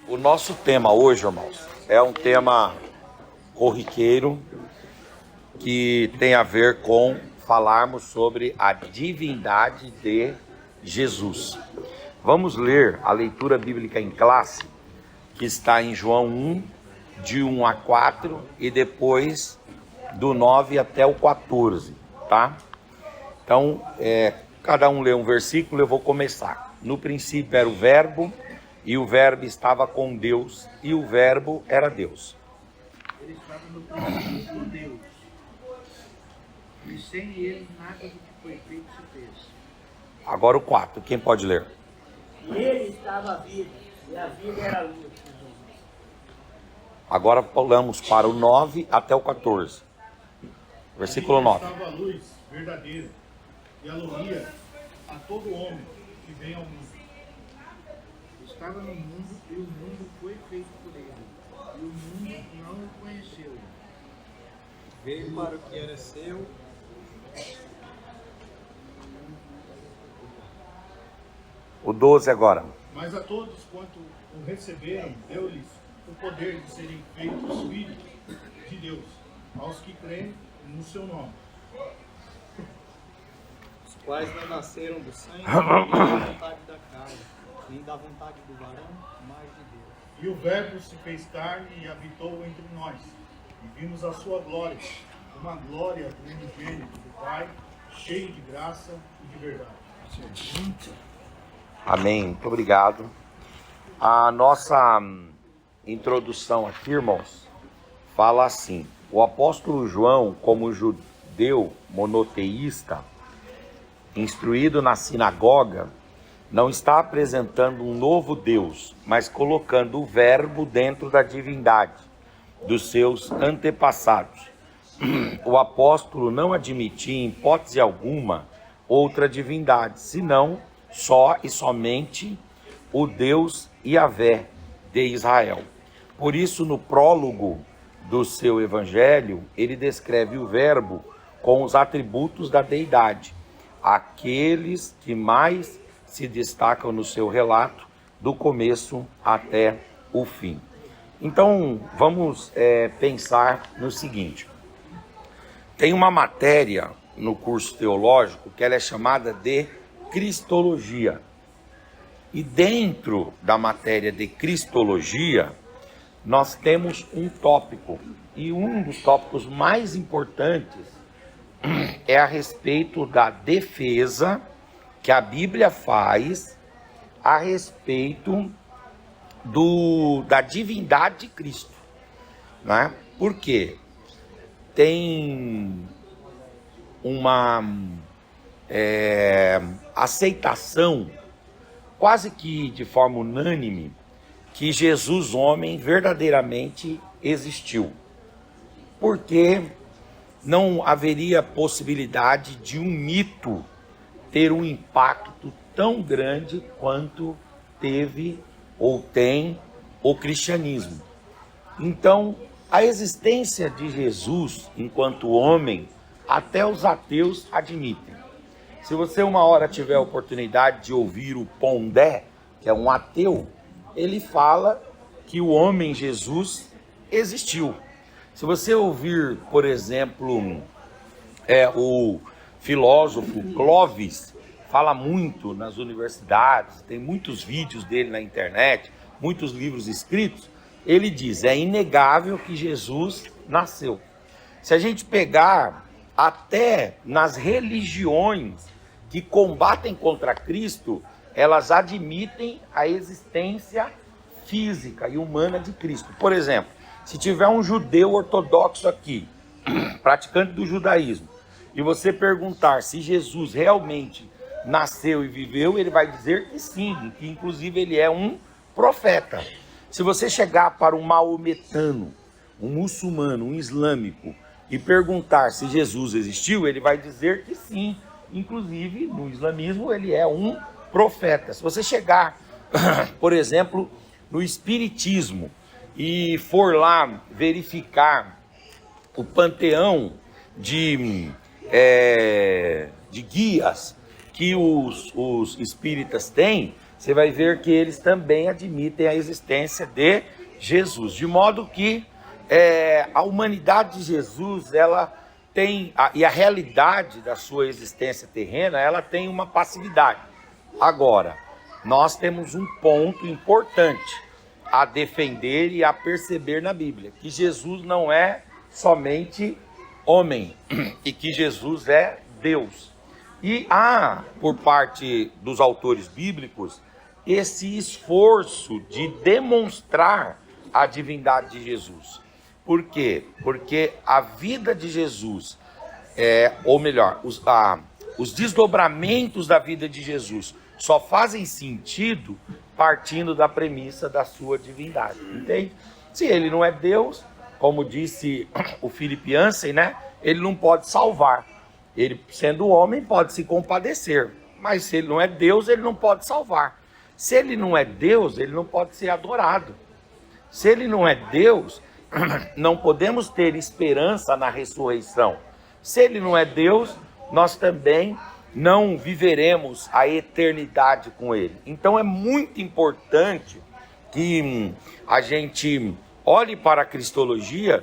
O nosso tema hoje, irmãos, é um tema corriqueiro que tem a ver com falarmos sobre a divindade de Jesus. Vamos ler a leitura bíblica em classe, que está em João 1, de 1 a 4 e depois do 9 até o 14, tá? Então, cada um lê um versículo, eu vou começar. No princípio era o Verbo, e o Verbo estava com Deus, e o Verbo era Deus. Ele estava no princípio com Deus, e sem ele nada do que foi feito se fez. Agora o 4, quem pode ler? Nele estava a vida, e a vida era a luz dos homens. Agora pulamos para o 9 até o 14. Versículo 9. Estava a luz verdadeira, e alumia a todo homem que vem ao mundo. Estava no mundo, e o mundo foi feito por ele, e o mundo não o conheceu. Veio para o que era seu. O 12 agora. Mas a todos quanto o receberam, deu-lhes o poder de serem feitos filhos de Deus, aos que creem no seu nome. Os quais não nasceram do sangue, nem da vontade da carne, nem da vontade do varão, mas de Deus. E o Verbo se fez carne e habitou entre nós, e vimos a sua glória, uma glória do unigênito do Pai, cheio de graça e de verdade. Amém. Muito obrigado. A nossa introdução aqui, irmãos, fala assim: o apóstolo João, como judeu monoteísta, instruído na sinagoga, não está apresentando um novo Deus, mas colocando o Verbo dentro da divindade dos seus antepassados. O apóstolo não admitia em hipótese alguma outra divindade, senão só e somente o Deus Yahvé de Israel. Por isso, no prólogo do seu evangelho, ele descreve o Verbo com os atributos da deidade, aqueles que mais se destacam no seu relato, do começo até o fim. Então, vamos pensar no seguinte. Tem uma matéria no curso teológico que ela é chamada de Cristologia. E dentro da matéria de Cristologia, nós temos um tópico. E um dos tópicos mais importantes é a respeito da defesa que a Bíblia faz a respeito da divindade de Cristo, né? Por quê? Tem uma aceitação, quase que de forma unânime, que Jesus, homem, verdadeiramente existiu. Porque não haveria possibilidade de um mito ter um impacto tão grande quanto teve ou tem o cristianismo. Então, a existência de Jesus enquanto homem, até os ateus admitem. Se você uma hora tiver a oportunidade de ouvir o Pondé, que é um ateu, ele fala que o homem Jesus existiu. Se você ouvir, por exemplo, o filósofo Clovis, fala muito nas universidades, tem muitos vídeos dele na internet, muitos livros escritos, ele diz, é inegável que Jesus nasceu. Se a gente pegar até nas religiões que combatem contra Cristo, elas admitem a existência física e humana de Cristo. Por exemplo, se tiver um judeu ortodoxo aqui, praticante do judaísmo, e você perguntar se Jesus realmente nasceu e viveu, ele vai dizer que sim, que inclusive ele é um profeta. Se você chegar para um maometano, um muçulmano, um islâmico, e perguntar se Jesus existiu, ele vai dizer que sim, inclusive no islamismo ele é um profeta. Se você chegar, por exemplo, no espiritismo e for lá verificar o panteão de guias que os espíritas têm, você vai ver que eles também admitem a existência de Jesus. De modo que a humanidade de Jesus, ela tem, e a realidade da sua existência terrena, ela tem uma passividade. Agora, nós temos um ponto importante a defender e a perceber na Bíblia, que Jesus não é somente homem, e que Jesus é Deus. E há, por parte dos autores bíblicos, esse esforço de demonstrar a divindade de Jesus. Por quê? Porque a vida de Jesus, ou melhor, os desdobramentos da vida de Jesus só fazem sentido partindo da premissa da sua divindade, entende? Se ele não é Deus, como disse o Philip Yancey, né? Ele não pode salvar. Ele, sendo homem, pode se compadecer, mas se ele não é Deus, ele não pode salvar. Se ele não é Deus, ele não pode ser adorado. Se ele não é Deus, não podemos ter esperança na ressurreição. Se ele não é Deus, nós também não viveremos a eternidade com ele. Então é muito importante que a gente olhe para a cristologia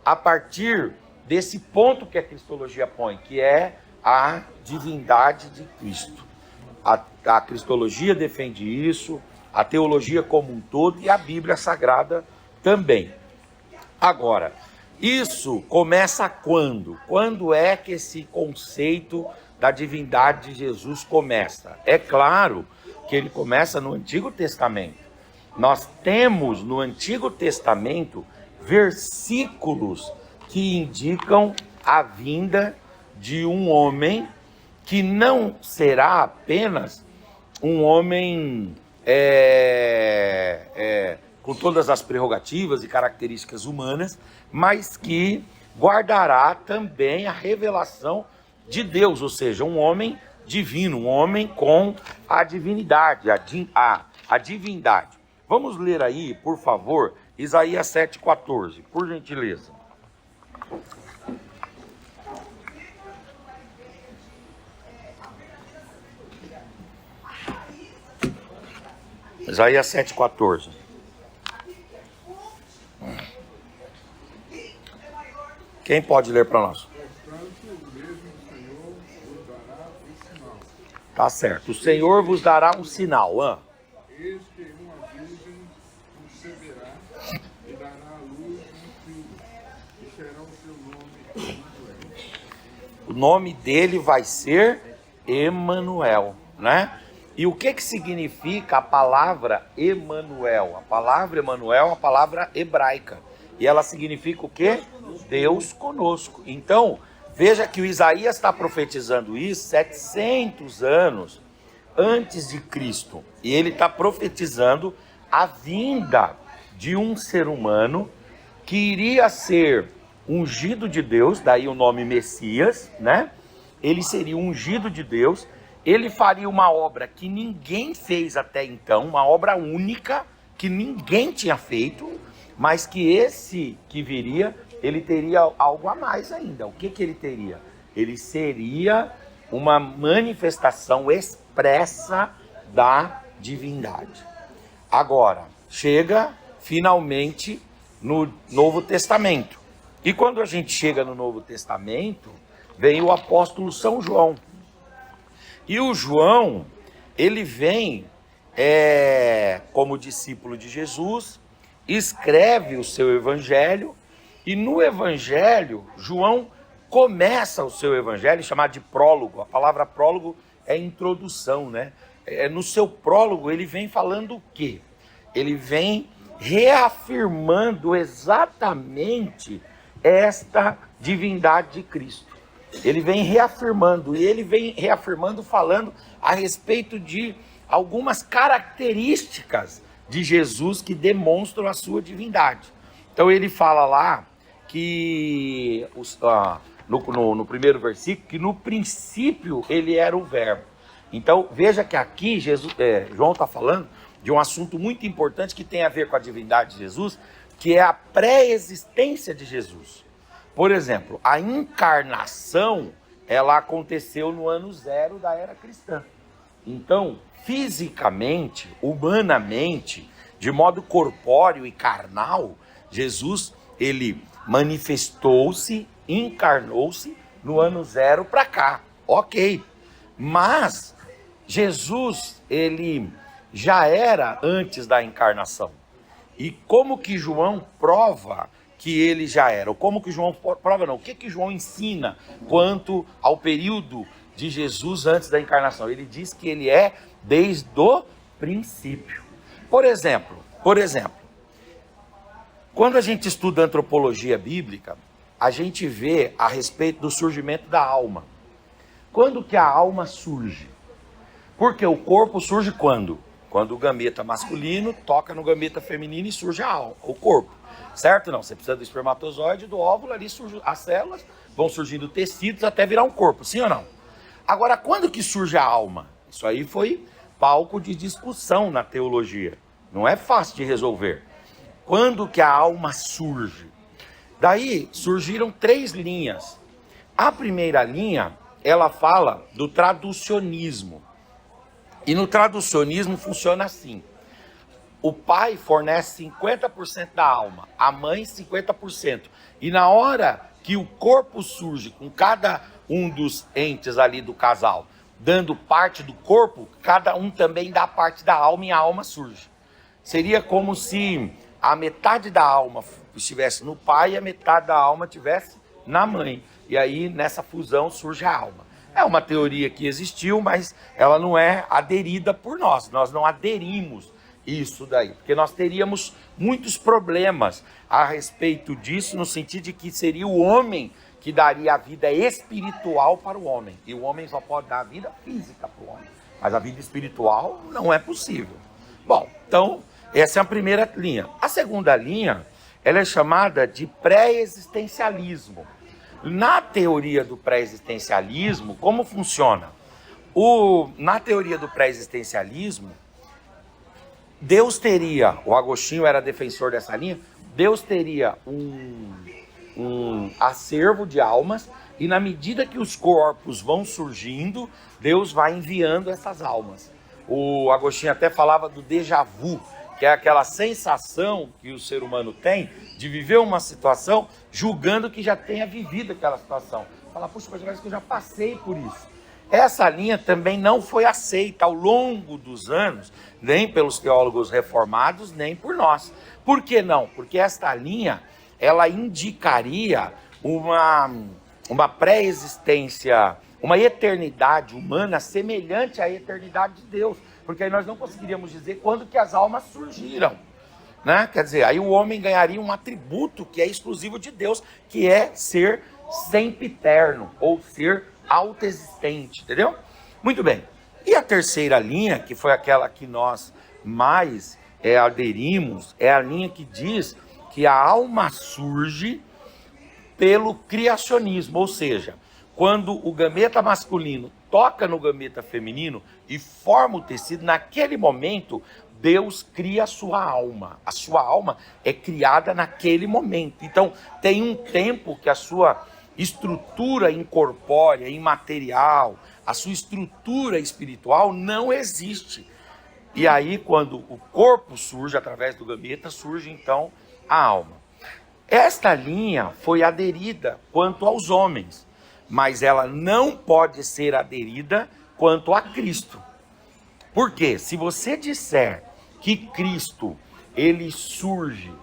a partir desse ponto que a cristologia põe, que é a divindade de Cristo. A cristologia defende isso, a teologia como um todo e a Bíblia Sagrada também. Agora, isso começa quando? Quando é que esse conceito da divindade de Jesus começa? É claro que ele começa no Antigo Testamento. Nós temos no Antigo Testamento versículos que indicam a vinda de um homem que não será apenas um homem com todas as prerrogativas e características humanas, mas que guardará também a revelação de Deus, ou seja, um homem divino, um homem com a divinidade, a divindade. Vamos ler aí, por favor, Isaías 7,14, por gentileza. Isaías 7,14. Quem pode ler para nós? Tá certo. O Senhor vos dará um sinal. Eis que uma virgem conceberá e dará à luz um filho, e será o seu nome Emanuel. O nome dele vai ser Emanuel, né? E o que significa a palavra Emanuel? A palavra Emanuel é uma palavra hebraica. E ela significa o quê? Deus conosco. Então, veja que o Isaías está profetizando isso 700 anos antes de Cristo. E ele está profetizando a vinda de um ser humano que iria ser ungido de Deus, daí o nome Messias, né? Ele seria ungido de Deus, ele faria uma obra que ninguém fez até então, uma obra única que ninguém tinha feito, mas que esse que viria, ele teria algo a mais ainda. O que ele teria? Ele seria uma manifestação expressa da divindade. Agora, chega finalmente no Novo Testamento. E quando a gente chega no Novo Testamento, vem o apóstolo São João. E o João, ele vem como discípulo de Jesus, escreve o seu evangelho, e no evangelho, João começa o seu evangelho chamado de prólogo. A palavra prólogo é introdução, né? No seu prólogo ele vem falando o quê? Ele vem reafirmando exatamente esta divindade de Cristo. Ele vem reafirmando, e ele vem reafirmando falando a respeito de algumas características de Jesus que demonstram a sua divindade. Então ele fala lá que, no primeiro versículo, que no princípio ele era o verbo. Então veja que aqui João está falando de um assunto muito importante que tem a ver com a divindade de Jesus, que é a pré-existência de Jesus. Por exemplo, a encarnação, ela aconteceu no ano 0 da era cristã. Então, fisicamente, humanamente, de modo corpóreo e carnal, Jesus, ele manifestou-se, encarnou-se no ano 0 para cá. Ok. Mas Jesus, ele já era antes da encarnação. E como que João prova que ele já era? Ou como que João prova não? O que João ensina quanto ao período de Jesus antes da encarnação? Ele diz que ele é desde o princípio. Por exemplo, quando a gente estuda antropologia bíblica, a gente vê a respeito do surgimento da alma. Quando que a alma surge? Porque o corpo surge quando? Quando o gameta masculino toca no gameta feminino e surge a alma, o corpo. Certo? Não, você precisa do espermatozoide, do óvulo, ali surge as células, vão surgindo tecidos até virar um corpo, sim ou não? Agora, quando que surge a alma? Isso aí foi palco de discussão na teologia. Não é fácil de resolver. Quando que a alma surge? Daí surgiram 3 linhas. A primeira linha, ela fala do traducionismo. E no traducionismo funciona assim. O pai fornece 50% da alma, a mãe 50%. E na hora que o corpo surge com cada um dos entes ali do casal, dando parte do corpo, cada um também dá parte da alma e a alma surge. Seria como se a metade da alma estivesse no pai e a metade da alma estivesse na mãe. E aí nessa fusão surge a alma. É uma teoria que existiu, mas ela não é aderida por nós. Nós não aderimos isso daí, porque nós teríamos muitos problemas a respeito disso, no sentido de que seria o homem que daria a vida espiritual para o homem. E o homem só pode dar a vida física para o homem. Mas a vida espiritual não é possível. Bom, então, essa é a primeira linha. A segunda linha, ela é chamada de pré-existencialismo. Na teoria do pré-existencialismo, como funciona? Na teoria do pré-existencialismo, Deus teria, o Agostinho era defensor dessa linha, Deus teria um acervo de almas, e na medida que os corpos vão surgindo, Deus vai enviando essas almas. O Agostinho até falava do déjà vu, que é aquela sensação que o ser humano tem de viver uma situação julgando que já tenha vivido aquela situação. Fala, puxa, mas parece que eu já passei por isso. Essa linha também não foi aceita ao longo dos anos, nem pelos teólogos reformados, nem por nós. Por que não? Porque esta linha, ela indicaria uma pré-existência, uma eternidade humana semelhante à eternidade de Deus. Porque aí nós não conseguiríamos dizer quando que as almas surgiram, né? Quer dizer, aí o homem ganharia um atributo que é exclusivo de Deus, que é ser sempiterno, ou ser autoexistente, entendeu? Muito bem. E a terceira linha, que foi aquela que nós mais aderimos, é a linha que diz que a alma surge pelo criacionismo, ou seja, quando o gameta masculino toca no gameta feminino e forma o tecido, naquele momento Deus cria a sua alma. A sua alma é criada naquele momento. Então tem um tempo que a sua estrutura incorpórea, imaterial, a sua estrutura espiritual não existe. E aí quando o corpo surge através do gameta, surge então a alma. Esta linha foi aderida quanto aos homens, mas ela não pode ser aderida quanto a Cristo. Por quê? Se você disser que Cristo, ele surge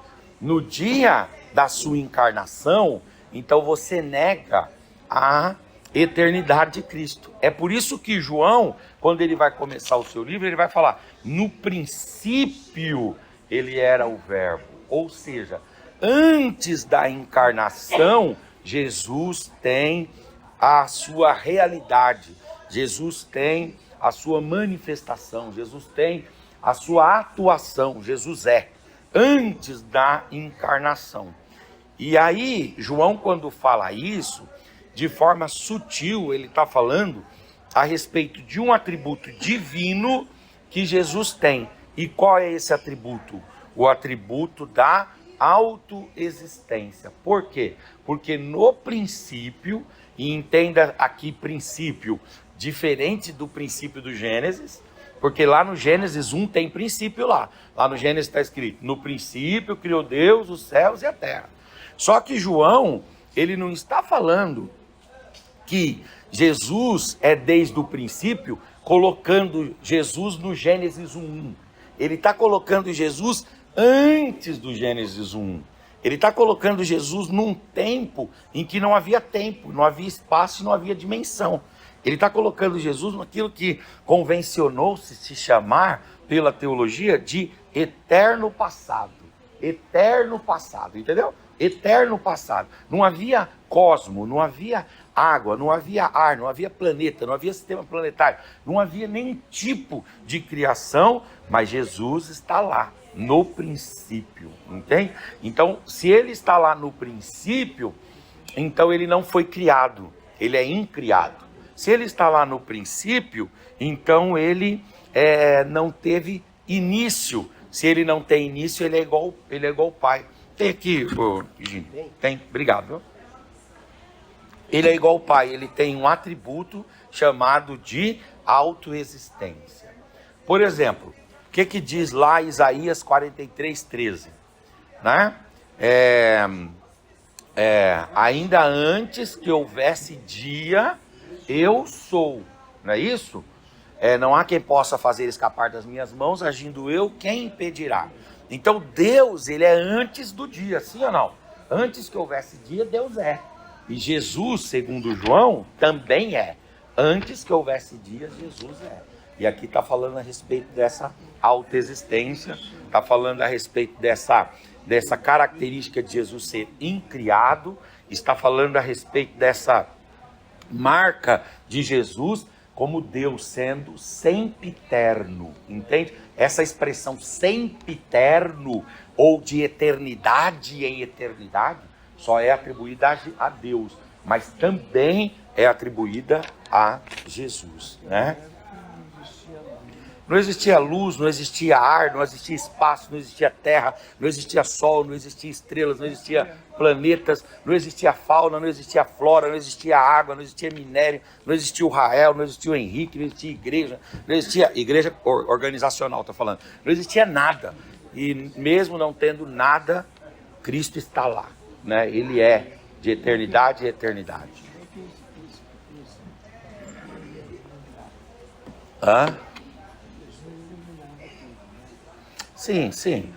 no dia da sua encarnação, então você nega a eternidade de Cristo. É por isso que João, quando ele vai começar o seu livro, ele vai falar, no princípio ele era o verbo. Ou seja, antes da encarnação, Jesus tem a sua realidade, Jesus tem a sua manifestação, Jesus tem a sua atuação, Jesus é, antes da encarnação. E aí, João, quando fala isso, de forma sutil, ele está falando a respeito de um atributo divino que Jesus tem. E qual é esse atributo? O atributo da autoexistência. Por quê? Porque no princípio, e entenda aqui princípio diferente do princípio do Gênesis, porque lá no Gênesis 1 tem princípio lá. Lá no Gênesis está escrito, no princípio criou Deus os céus e a terra. Só que João, ele não está falando que Jesus é desde o princípio, colocando Jesus no Gênesis 1.1. Ele está colocando Jesus antes do Gênesis 1. Ele está colocando Jesus num tempo em que não havia tempo, não havia espaço e não havia dimensão. Ele está colocando Jesus naquilo que convencionou-se se chamar pela teologia de eterno passado. Eterno passado, entendeu? Eterno passado. Não havia cosmo, não havia água, não havia ar, não havia planeta, não havia sistema planetário, não havia nenhum tipo de criação, mas Jesus está lá no princípio, entende? Então, se ele está lá no princípio, então ele não foi criado, ele é incriado. Se ele está lá no princípio, então ele não teve início. Se ele não tem início, ele é igual ao Pai. Tem aqui, Gino? Tem, obrigado. Viu? Ele é igual ao Pai, ele tem um atributo chamado de autoexistência. Por exemplo, o que diz lá Isaías 43:13? Né? Ainda antes que houvesse dia, eu sou, não é isso? Não há quem possa fazer escapar das minhas mãos, agindo eu, quem impedirá? Então Deus, ele é antes do dia, sim ou não? Antes que houvesse dia, Deus é. E Jesus, segundo João, também é. Antes que houvesse dia, Jesus é. E aqui está falando a respeito dessa autoexistência, está falando a respeito dessa característica de Jesus ser incriado, está falando a respeito dessa marca de Jesus como Deus sendo sempiterno, entende? Essa expressão sempiterno ou de eternidade em eternidade só é atribuída a Deus, mas também é atribuída a Jesus, né? Não existia luz, não existia ar, não existia espaço, não existia terra, não existia sol, não existia estrelas, não existia planetas, não existia fauna, não existia flora, não existia água, não existia minério, não existia o Rael, não existia o Henrique, não existia igreja, não existia igreja organizacional, estou falando, não existia nada. E mesmo não tendo nada, Cristo está lá, né? Ele é de eternidade em eternidade. Sim.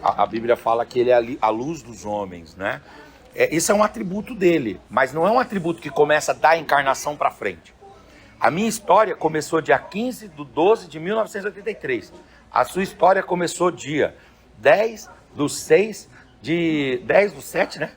A Bíblia fala que ele é a luz dos homens, né? Isso é um atributo dele, mas não é um atributo que começa da encarnação para frente. A minha história começou dia 15 de 12 de 1983. A sua história começou dia 10 do 6 de... 10 do 7, né?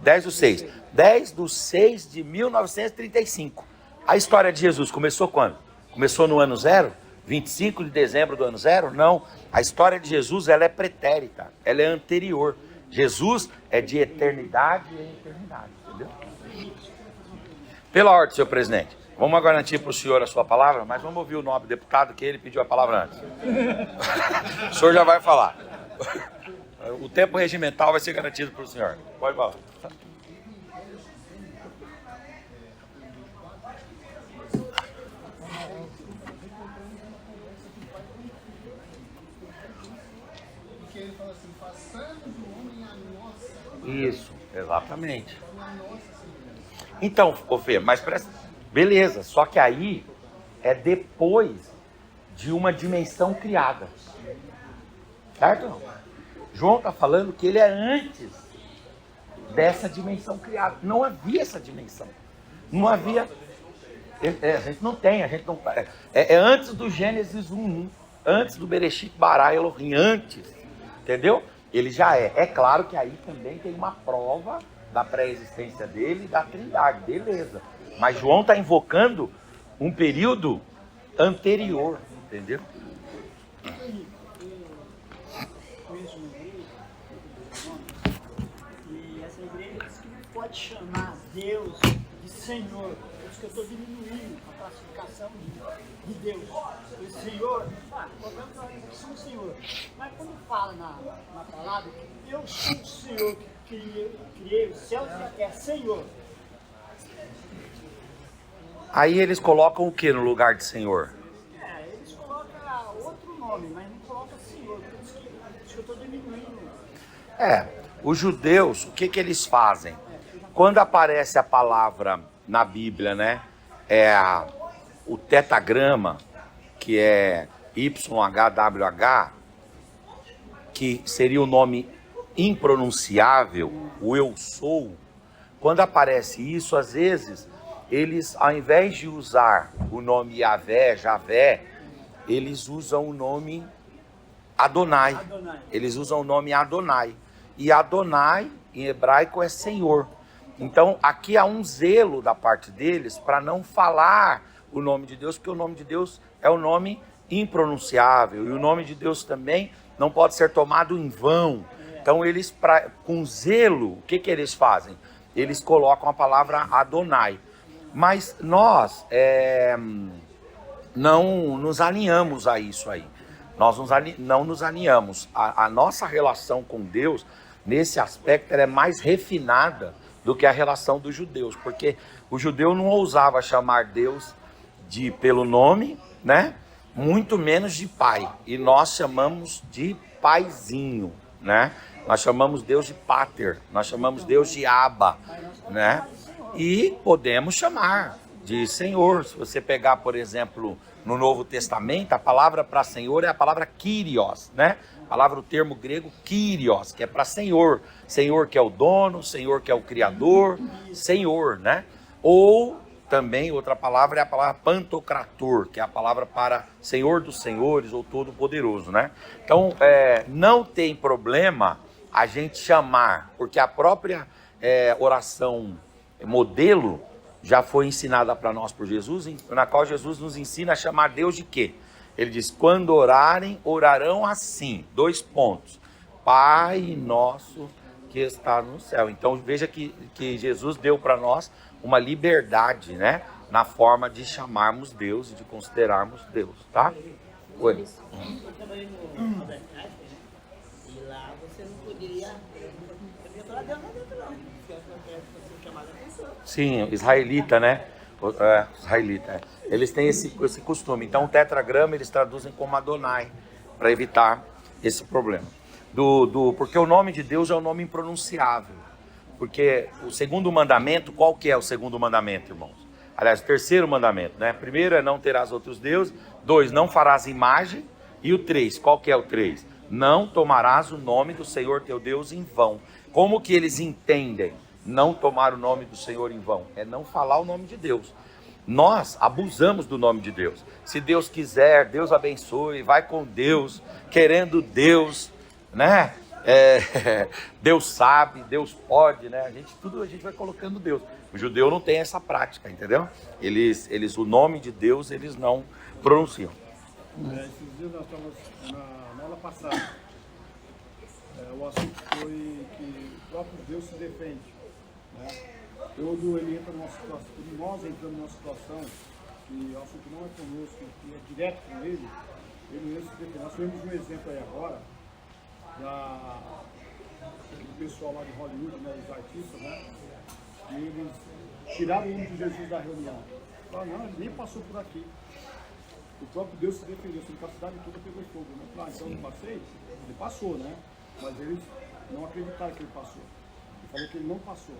10 do 6. 10 do 6 de 1935. A história de Jesus começou quando? Começou no ano 0? 25 de dezembro do ano 0? Não. A história de Jesus, ela é pretérita. Ela é anterior. Jesus é de eternidade em eternidade. Entendeu? Pela ordem, senhor presidente. Vamos garantir para o senhor a sua palavra, mas vamos ouvir o nobre deputado, que ele pediu a palavra antes. O senhor já vai falar. O tempo regimental vai ser garantido para o senhor. Pode falar. Isso, exatamente. Então, Fê, mas beleza, só que aí é depois de uma dimensão criada. Certo? João está falando que ele é antes dessa dimensão criada. Não havia essa dimensão. Não havia. A gente não tem, é antes do Gênesis 1:1, antes do Bereshit Bara Elohim, antes, entendeu? Ele já é. É claro que aí também tem uma prova da pré-existência dele e da Trindade, beleza. Mas João está invocando um período anterior, entendeu? E essa igreja diz que não pode chamar Deus de de Senhor. Por isso que eu estou diminuindo a classificação de Deus. O Senhor, colocamos a expressão Senhor. Mas quando fala na palavra, eu sou o Senhor que criei os céus e a terra, Senhor. Aí eles colocam o que no lugar de Senhor? Eles colocam outro nome, mas não colocam Senhor. Por isso que eu estou diminuindo. Os judeus, o que eles fazem? Quando aparece a palavra na Bíblia, né? O tetagrama, que é YHWH, que seria o nome impronunciável, o eu sou. Quando aparece isso, às vezes, eles, ao invés de usar o nome Yahvé, Javé, eles usam o nome Adonai. Eles usam o nome Adonai. E Adonai, em hebraico, é Senhor. Então, aqui há um zelo da parte deles para não falar o nome de Deus, porque o nome de Deus é o nome impronunciável. E o nome de Deus também não pode ser tomado em vão. Então, eles, com zelo, o que eles fazem? Eles colocam a palavra Adonai. Mas nós não nos alinhamos a isso aí. Nós não nos alinhamos. A nossa relação com Deus, nesse aspecto, ela é mais refinada do que a relação dos judeus. Porque o judeu não ousava chamar Deus pelo nome, né? Muito menos de pai. E nós chamamos de paizinho, né? Nós chamamos Deus de Pater. Nós chamamos Deus de Abba, né? E podemos chamar de Senhor. Se você pegar, por exemplo, no Novo Testamento, a palavra para Senhor é a palavra Kyrios, né? A palavra, o termo grego Kyrios, que é para Senhor. Senhor que é o dono, Senhor que é o Criador, Senhor, né? Ou também outra palavra é a palavra Pantocrator, que é a palavra para Senhor dos Senhores ou Todo-Poderoso, né? Então, não tem problema a gente chamar, porque a própria oração modelo já foi ensinada para nós por Jesus, na qual Jesus nos ensina a chamar Deus de quê? Ele diz, quando orarem, orarão assim, 2 pontos, Pai nosso que está no céu. Então veja que Jesus deu para nós uma liberdade, né, na forma de chamarmos Deus e de considerarmos Deus, tá? Oi. Eu trabalhei no Albert Einstein, e lá você não poderia falar Deus não dentro não, porque você chamava a atenção. Sim, israelita, né? Israelita. Eles têm esse costume. Então o tetragrama eles traduzem como Adonai, para evitar esse problema. Porque o nome de Deus é um nome impronunciável. Porque o segundo mandamento, qual que é o segundo mandamento, irmãos? Aliás, o terceiro mandamento, né? Primeiro é não terás outros deuses. 2, não farás imagem. E o 3, qual que é o 3? Não tomarás o nome do Senhor teu Deus em vão. Como que eles entendem não tomar o nome do Senhor em vão? É não falar o nome de Deus. Nós abusamos do nome de Deus. Se Deus quiser, Deus abençoe, vai com Deus, querendo Deus, né? Deus sabe, Deus pode, né? Tudo a gente vai colocando Deus. O judeu não tem essa prática, entendeu? Eles o nome de Deus, eles não pronunciam. Esses dias nós estávamos na aula passada. O assunto foi que o próprio Deus se defende, né? Quando ele entra numa situação, quando nós entramos numa situação que o assunto não é conosco, que é direto com ele mesmo se defende. Nós tivemos um exemplo aí agora do pessoal lá de Hollywood, né, os artistas, né? E eles tiraram o nome de Jesus da reunião. Falaram, não, ele nem passou por aqui. O próprio Deus se defendeu, assim, a cidade toda pegou fogo, né? Falaram, então eu não passei? Ele passou, né? Mas eles não acreditaram que ele passou. Ele falou que ele não passou.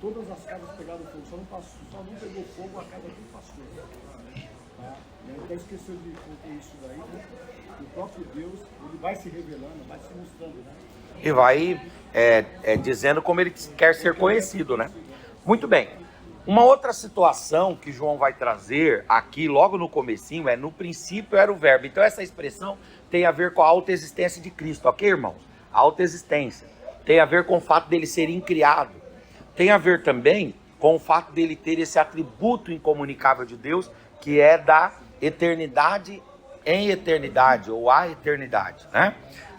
Todas as casas pegaram fogo, só não pegou fogo a casa que ele passou. Tá? E aí até esqueceu de contar isso daí, né? O próprio Deus, ele vai se revelando, vai se mostrando, né? E vai dizendo como ele quer ser conhecido, né? Muito bem. Uma outra situação que João vai trazer aqui, logo no comecinho, no princípio era o verbo. Então essa expressão tem a ver com a autoexistência de Cristo, ok, irmãos? A autoexistência. Tem a ver com o fato dele ser incriado. Tem a ver também com o fato dele ter esse atributo incomunicável de Deus, que é da eternidade em eternidade, ou a eternidade, né?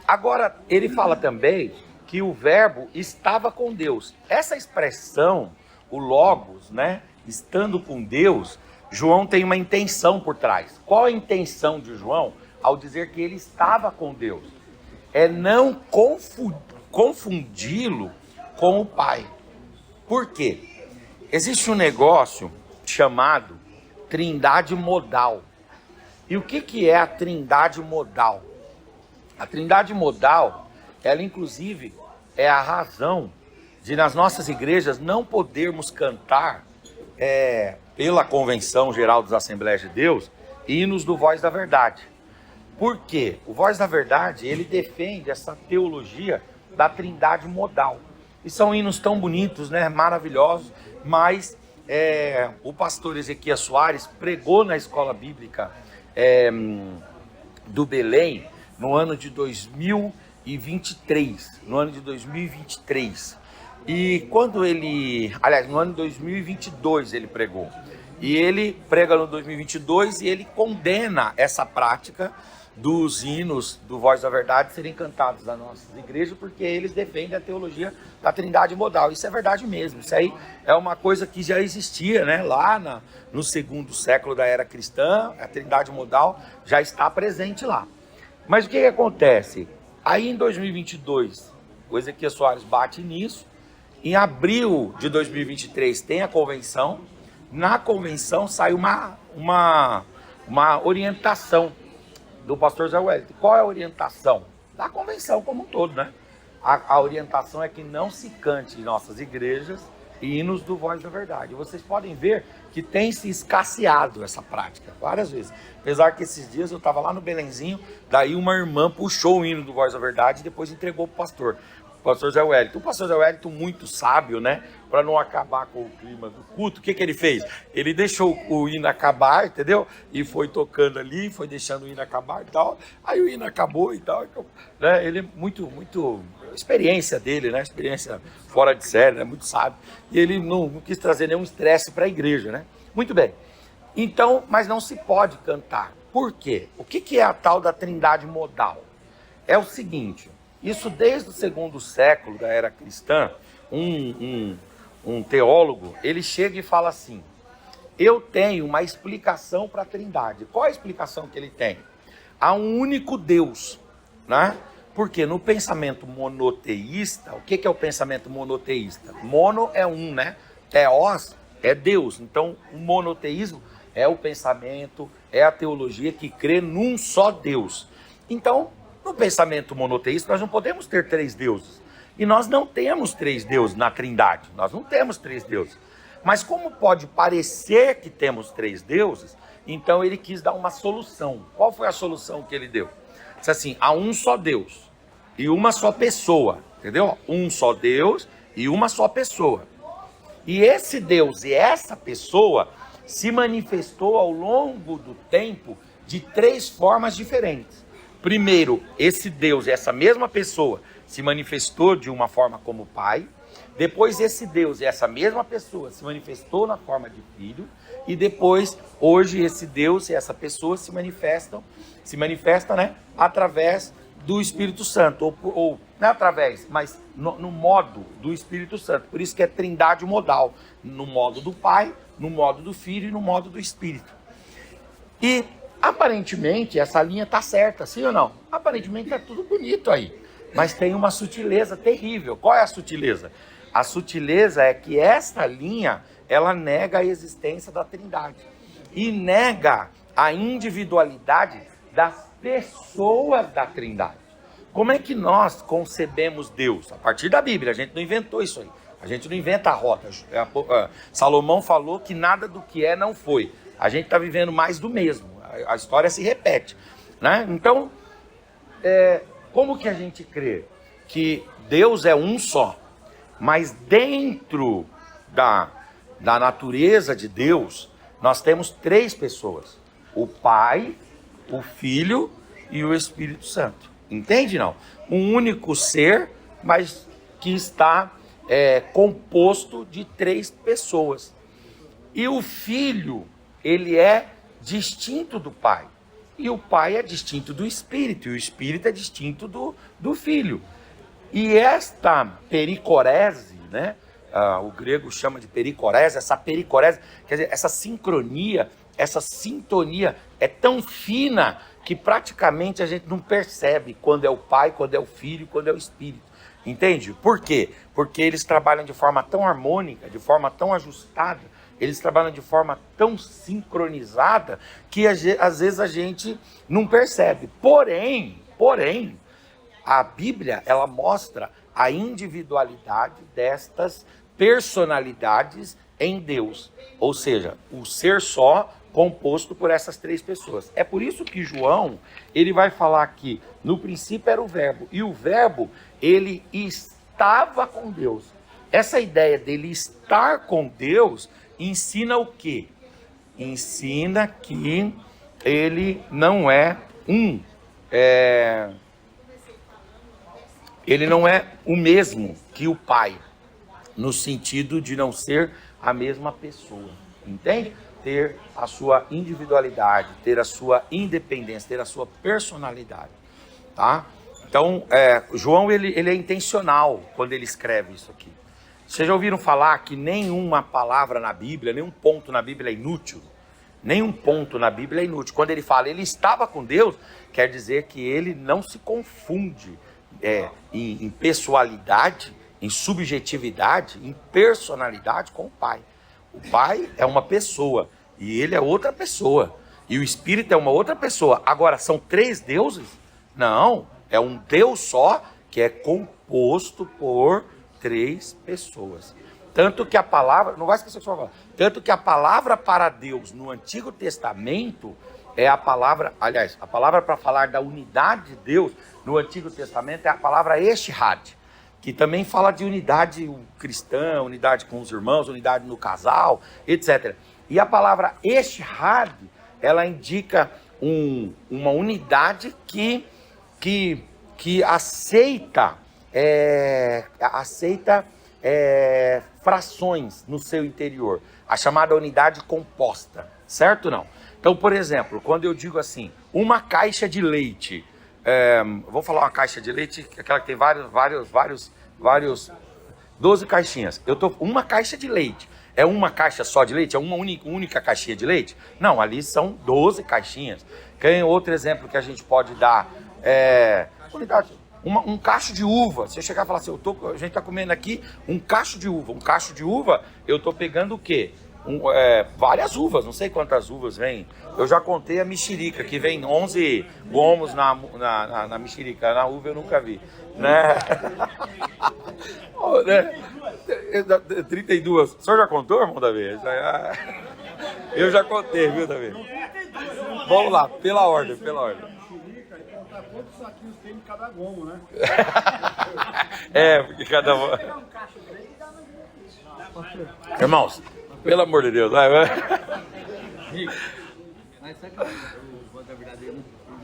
Agora, ele fala também que o verbo estava com Deus. Essa expressão, o Logos, né, estando com Deus, João tem uma intenção por trás. Qual a intenção de João ao dizer que ele estava com Deus? É não confundi-lo com o Pai. Por quê? Existe um negócio chamado trindade modal. E o que é a trindade modal? A trindade modal, ela inclusive é a razão de nas nossas igrejas não podermos cantar pela Convenção Geral das Assembleias de Deus hinos do Voz da Verdade. Por quê? O Voz da Verdade, ele defende essa teologia da trindade modal. E são hinos tão bonitos, né? Maravilhosos, mas o pastor Ezequias Soares pregou na escola bíblica do Belém no ano de 2023. E quando ele, aliás, no ano de 2022 ele pregou. E ele prega no 2022 e ele condena essa prática dos hinos do Voz da Verdade serem cantados nas nossas igrejas, porque eles defendem a teologia da trindade modal. Isso é verdade mesmo. Isso aí é uma coisa que já existia, né? Lá no segundo século da era cristã, a trindade modal já está presente lá. Mas o que acontece? Aí em 2022, o Ezequias Soares bate nisso. Em abril de 2023 tem a convenção. Na convenção sai uma orientação do pastor Zé Wellington. Qual é a orientação? Da convenção como um todo, né? A orientação é que não se cante em nossas igrejas hinos do Voz da Verdade. Vocês podem ver que tem se escasseado essa prática várias vezes. Apesar que esses dias eu estava lá no Belenzinho, daí uma irmã puxou o hino do Voz da Verdade e depois entregou para o pastor Zé Wellington. O pastor Zé Wellington, muito sábio, né? Para não acabar com o clima do culto, o que ele fez? Ele deixou o hino acabar, entendeu? E foi tocando ali, foi deixando o hino acabar e tal. Aí o hino acabou e tal. Né? Ele, muito experiência dele, né? Experiência fora de série, né? Muito sábio. E ele não quis trazer nenhum estresse para a igreja, né? Muito bem. Então, mas não se pode cantar. Por quê? O que é a tal da trindade modal? É o seguinte... Isso desde o segundo século da era cristã, um teólogo, ele chega e fala assim: eu tenho uma explicação para a trindade. Qual a explicação que ele tem? Há um único Deus, né? Porque no pensamento monoteísta, o que é o pensamento monoteísta? Mono é um, né? Theos é Deus. Então, o monoteísmo é o pensamento, é a teologia que crê num só Deus. Então, no pensamento monoteísta, nós não podemos ter três deuses. E nós não temos três deuses na trindade. Nós não temos três deuses. Mas como pode parecer que temos três deuses, então ele quis dar uma solução. Qual foi a solução que ele deu? Disse assim, há um só Deus e uma só pessoa. Entendeu? Um só Deus e uma só pessoa. E esse Deus e essa pessoa se manifestou ao longo do tempo de três formas diferentes. Primeiro, esse Deus, essa mesma pessoa, se manifestou de uma forma como Pai. Depois, esse Deus e essa mesma pessoa se manifestou na forma de Filho. E depois, hoje, esse Deus e essa pessoa se manifestam, né, através do Espírito Santo. Ou não é através, mas no modo do Espírito Santo. Por isso que é trindade modal. No modo do Pai, no modo do Filho e no modo do Espírito. E aparentemente essa linha está certa, sim ou não? Aparentemente está tudo bonito aí, mas tem uma sutileza terrível. Qual é a sutileza? A sutileza é que esta linha, ela nega a existência da trindade e nega a individualidade das pessoas da trindade. Como é que nós concebemos Deus? A partir da Bíblia, a gente não inventou isso aí. A gente não inventa a roda. Salomão falou que nada do que é não foi. A gente está vivendo mais do mesmo. A história se repete, né? Então, como que a gente crê? Que Deus é um só, mas dentro da natureza de Deus, nós temos três pessoas: o Pai, o Filho e o Espírito Santo. Entende, não? Um único ser, mas que está composto de três pessoas. E o Filho, ele é distinto do Pai. E o Pai é distinto do Espírito. E o Espírito é distinto do Filho. E esta pericorese, né, o grego chama de pericorese. Essa pericorese, quer dizer, essa sincronia, essa sintonia é tão fina que praticamente a gente não percebe quando é o Pai, quando é o Filho, quando é o Espírito. Entende? Por quê? Porque eles trabalham de forma tão harmônica, de forma tão ajustada, eles trabalham de forma tão sincronizada que às vezes a gente não percebe. Porém, a Bíblia, ela mostra a individualidade destas personalidades em Deus. Ou seja, o ser só composto por essas três pessoas. É por isso que João, ele vai falar que no princípio era o verbo, e o verbo, ele estava com Deus. Essa ideia dele estar com Deus ensina o quê? Ensina que ele não é ele não é o mesmo que o Pai, no sentido de não ser a mesma pessoa, entende? Ter a sua individualidade, ter a sua independência, ter a sua personalidade, tá? Então, João, ele é intencional quando ele escreve isso aqui. Vocês já ouviram falar que nenhuma palavra na Bíblia, nenhum ponto na Bíblia é inútil? Nenhum ponto na Bíblia é inútil. Quando ele fala, ele estava com Deus, quer dizer que ele não se confunde em pessoalidade, em subjetividade, em personalidade com o Pai. O Pai é uma pessoa e ele é outra pessoa. E o Espírito é uma outra pessoa. Agora, são três deuses? Não, é um Deus só que é composto por três pessoas. Tanto que a palavra, não vai esquecer o que eu vou falar, tanto que a palavra para Deus no Antigo Testamento é a palavra, aliás, a palavra para falar da unidade de Deus no Antigo Testamento é a palavra Eshad, que também fala de unidade cristã, unidade com os irmãos, unidade no casal, etc. E a palavra Eshad, ela indica uma unidade que aceita frações no seu interior, a chamada unidade composta, certo ou não? Então, por exemplo, quando eu digo assim, uma caixa de leite, vou falar uma caixa de leite, aquela que tem vários 12 caixinhas, uma caixa de leite, é uma caixa só de leite? É uma única caixinha de leite? Não, ali são 12 caixinhas. Outro exemplo que a gente pode dar unidade. Um cacho de uva, você chegar e falar assim, a gente está comendo aqui um cacho de uva. Um cacho de uva, eu estou pegando o quê? Várias uvas, não sei quantas uvas vem. Eu já contei a mexerica, que vem 11 gomos na mexerica. Na uva eu nunca vi, né? 32. O senhor já contou, irmão Davi? Eu já contei, viu, Davi? Vamos lá, pela ordem. Quantos saquinhos tem em cada gomo, né? Porque cada um... Irmãos, pelo amor de Deus, vai. Mas sabe que o voz da verdade, eu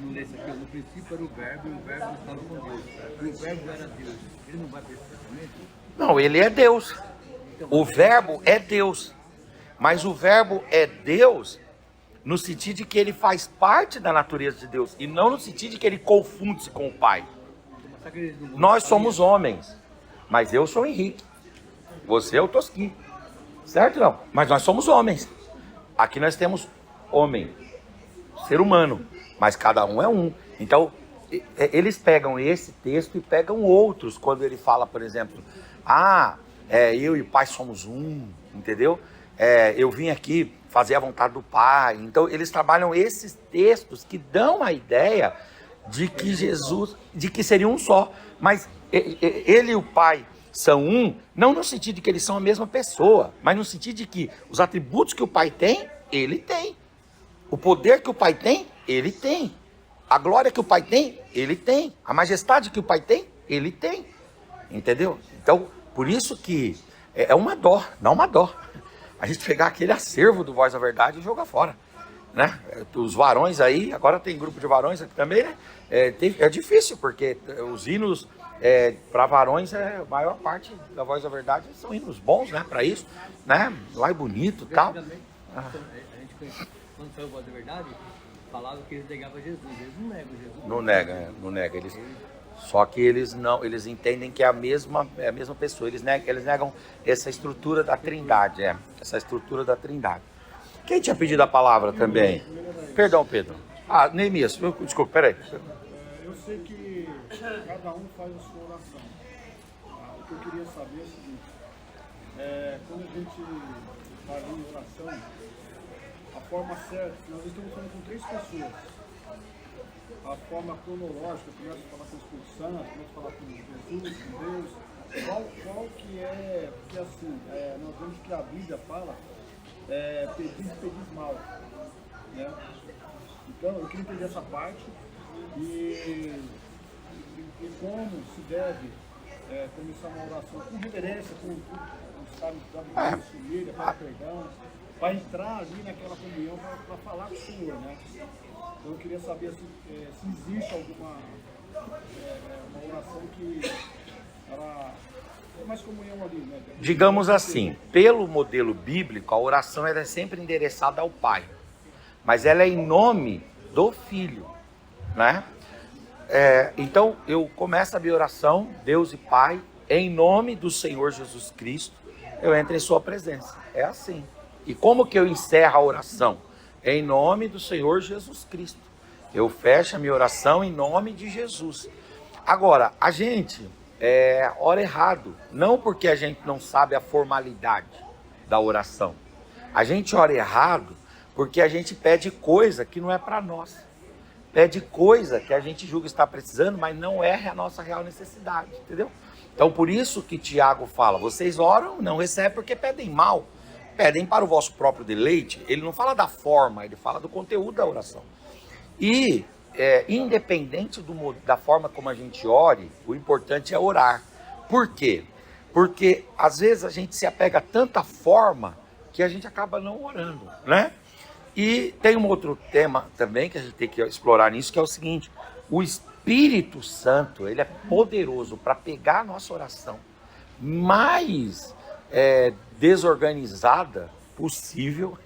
não lê isso aqui, no princípio era o verbo e o verbo estava com Deus. E o verbo era Deus. Ele não vai para esse pensamento? Não, ele é Deus. O verbo é Deus. Mas o verbo é Deus no sentido de que ele faz parte da natureza de Deus e não no sentido de que ele confunde-se com o Pai. Nós somos homens, mas eu sou o Henrique, você é o Tosqui, certo não? Mas nós somos homens. Aqui nós temos homem, ser humano, mas cada um é um. Então, eles pegam esse texto e pegam outros, quando ele fala, por exemplo, eu e o Pai somos um, entendeu? Eu vim aqui fazer a vontade do Pai. Então eles trabalham esses textos que dão a ideia de que de que seria um só. Mas ele e o Pai são um, não no sentido de que eles são a mesma pessoa, mas no sentido de que os atributos que o Pai tem, ele tem. O poder que o Pai tem, ele tem. A glória que o Pai tem, ele tem. A majestade que o Pai tem, ele tem. Entendeu? Então, por isso que é uma dó, dá uma dó a gente pegar aquele acervo do Voz da Verdade e jogar fora, né? Os varões aí, agora tem grupo de varões aqui também, né? É difícil, porque os hinos para varões, a maior parte da Voz da Verdade são hinos bons, né? Para isso, né? Lá é bonito e tal. A gente conhece, quando foi o Voz da Verdade, falava que eles negavam Jesus. Eles não negam Jesus. Não nega. Só que eles não, eles entendem que é a mesma pessoa. Eles negam essa estrutura da Trindade, essa estrutura da Trindade. Quem tinha pedido a palavra também? Perdão, Pedro. Neemias, desculpa, peraí. Eu sei que cada um faz a sua oração. O que eu queria saber é o seguinte, quando a gente faz uma oração, a forma certa, nós estamos falando com 3 pessoas. A forma cronológica, começa a falar com o Espírito Santo, começa a falar com Jesus, com Deus. Qual que é, porque assim, nós vemos que a Bíblia fala, pedis mal, né? Então, eu queria entender essa parte e como se deve começar uma oração com reverência, com sabe, da família, para perdão, para entrar ali naquela comunhão, para falar com o Senhor, né? Então, eu queria saber se existe alguma uma oração que ela é mais comunhão ali, né? Digamos assim, pelo modelo bíblico, a oração ela é sempre endereçada ao Pai, mas ela é em nome do Filho, né? Então, eu começo a minha oração, Deus e Pai, em nome do Senhor Jesus Cristo, eu entro em sua presença. É assim. E como que eu encerro a oração? Em nome do Senhor Jesus Cristo. Eu fecho a minha oração em nome de Jesus. Agora, a gente ora errado, não porque a gente não sabe a formalidade da oração. A gente ora errado porque a gente pede coisa que não é para nós. Pede coisa que a gente julga estar precisando, mas não é a nossa real necessidade, entendeu? Então, por isso que Tiago fala, vocês oram, não recebem porque pedem mal. Pedem para o vosso próprio deleite. Ele não fala da forma, ele fala do conteúdo da oração. E, independente da forma como a gente ore, o importante é orar. Por quê? Porque, às vezes, a gente se apega a tanta forma que a gente acaba não orando, né? E tem um outro tema também que a gente tem que explorar nisso, que é o seguinte: o Espírito Santo, ele é poderoso para pegar a nossa oração mais desorganizada possível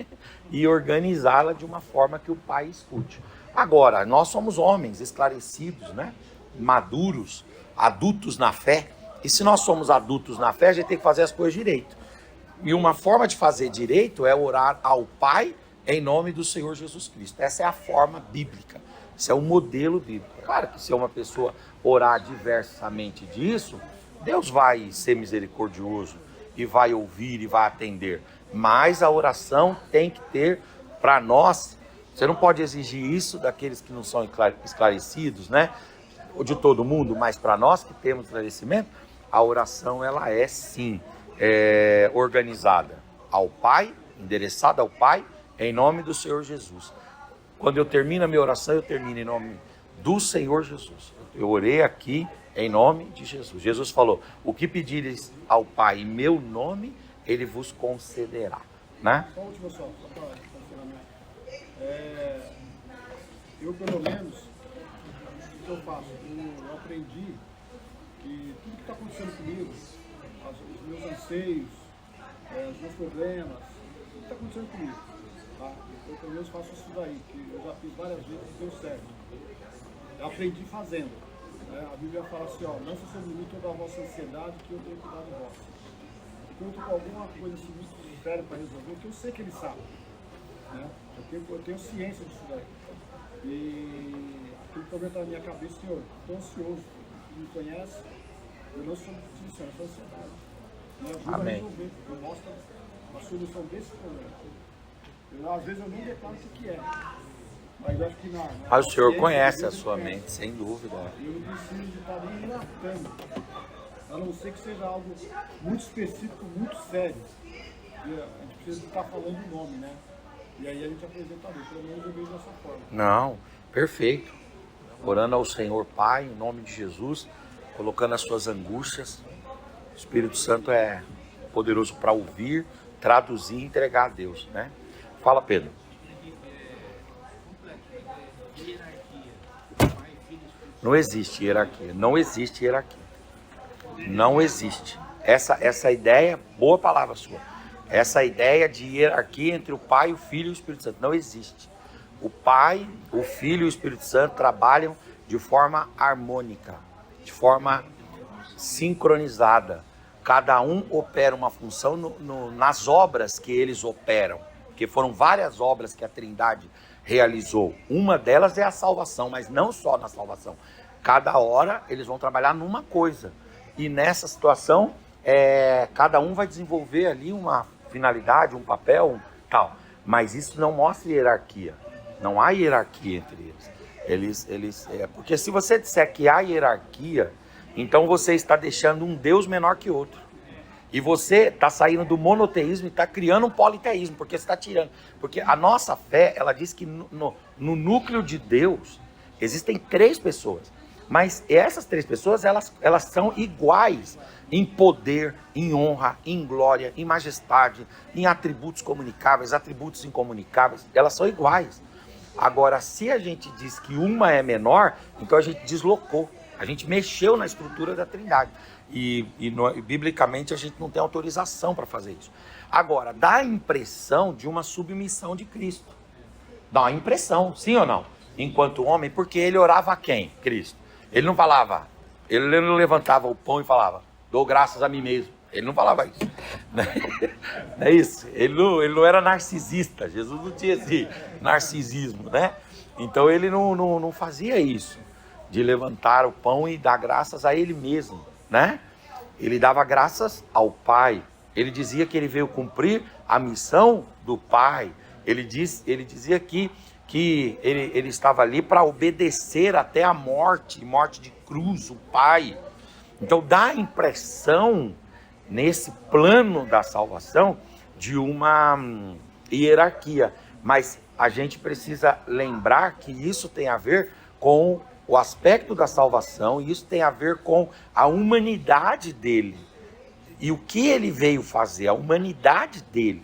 e organizá-la de uma forma que o Pai escute. Agora, nós somos homens esclarecidos, né? Maduros, adultos na fé, e se nós somos adultos na fé, a gente tem que fazer as coisas direito. E uma forma de fazer direito é orar ao Pai em nome do Senhor Jesus Cristo. Essa é a forma bíblica, esse é o modelo bíblico. Claro que se uma pessoa orar diversamente disso, Deus vai ser misericordioso e vai ouvir e vai atender. Mas a oração tem que ter para nós. Você não pode exigir isso daqueles que não são esclarecidos, né? Ou de todo mundo, mas para nós que temos esclarecimento, a oração ela é sim organizada ao Pai, endereçada ao Pai, em nome do Senhor Jesus. Quando eu termino a minha oração, eu termino em nome do Senhor Jesus. Eu orei aqui em nome de Jesus. Jesus falou, o que pedires ao Pai em meu nome, Ele vos concederá, né? Só última só para funcionamento. Eu, pelo menos, o que eu faço? Eu aprendi que tudo que está acontecendo comigo, os meus anseios, os meus problemas, tudo que está acontecendo comigo, tá? Eu, pelo menos, faço isso daí, que eu já fiz várias vezes e deu certo. Eu aprendi fazendo. A Bíblia fala assim, lança sobre mim toda a vossa ansiedade que eu tenho cuidado de vós. Quando eu estou com alguma coisa assim muito séria para resolver, que eu sei que Ele sabe, né? Eu tenho ciência disso daí. E aquele problema está na minha cabeça, Senhor, estou ansioso. Você me conhece, eu não sou disso, eu sou ansiedade. Me ajuda a resolver, eu mostro a solução desse problema. Às vezes eu nem declaro o que é. Mas eu acho que mas o Senhor conhece a sua mente, sem dúvida. Eu não preciso de estar nem relatando, a não ser que seja algo muito específico, muito sério. E a gente precisa estar falando o nome, né? E aí a gente apresenta ali, pelo menos eu vejo dessa forma. Não, perfeito. Orando ao Senhor Pai, em nome de Jesus, colocando as suas angústias. O Espírito Santo é poderoso para ouvir, traduzir e entregar a Deus, né? Fala, Pedro. Não existe hierarquia, não existe hierarquia, não existe. Essa ideia, boa palavra sua, essa ideia de hierarquia entre o Pai, o Filho e o Espírito Santo, não existe. O Pai, o Filho e o Espírito Santo trabalham de forma harmônica, de forma sincronizada. Cada um opera uma função nas obras que eles operam, porque foram várias obras que a Trindade realizou. Uma delas é a salvação, mas não só na salvação. Cada hora eles vão trabalhar numa coisa. E nessa situação, cada um vai desenvolver ali uma finalidade, um papel, tal. Mas isso não mostra hierarquia. Não há hierarquia entre eles. Porque se você disser que há hierarquia, então você está deixando um Deus menor que outro. E você está saindo do monoteísmo e está criando um politeísmo, porque você está tirando. Porque a nossa fé, ela diz que no núcleo de Deus existem 3 pessoas. Mas essas 3 pessoas, elas são iguais em poder, em honra, em glória, em majestade, em atributos comunicáveis, atributos incomunicáveis. Elas são iguais. Agora, se a gente diz que uma é menor, então a gente deslocou. A gente mexeu na estrutura da Trindade. E biblicamente a gente não tem autorização para fazer isso. Agora, dá a impressão de uma submissão de Cristo. Dá uma impressão, sim ou não? Enquanto homem, porque ele orava a quem? Cristo. Ele não falava, ele não levantava o pão e falava, dou graças a mim mesmo. Ele não falava isso. Não é isso? Ele não era narcisista. Jesus não tinha esse narcisismo, né? Então ele não fazia isso, de levantar o pão e dar graças a ele mesmo, né? Ele dava graças ao Pai. Ele dizia que ele veio cumprir a missão do Pai. Ele dizia que ele estava ali para obedecer até a morte de cruz, o Pai. Então dá a impressão, nesse plano da salvação, de uma hierarquia. Mas a gente precisa lembrar que isso tem a ver com o aspecto da salvação, e isso tem a ver com a humanidade dele. E o que ele veio fazer, a humanidade dele,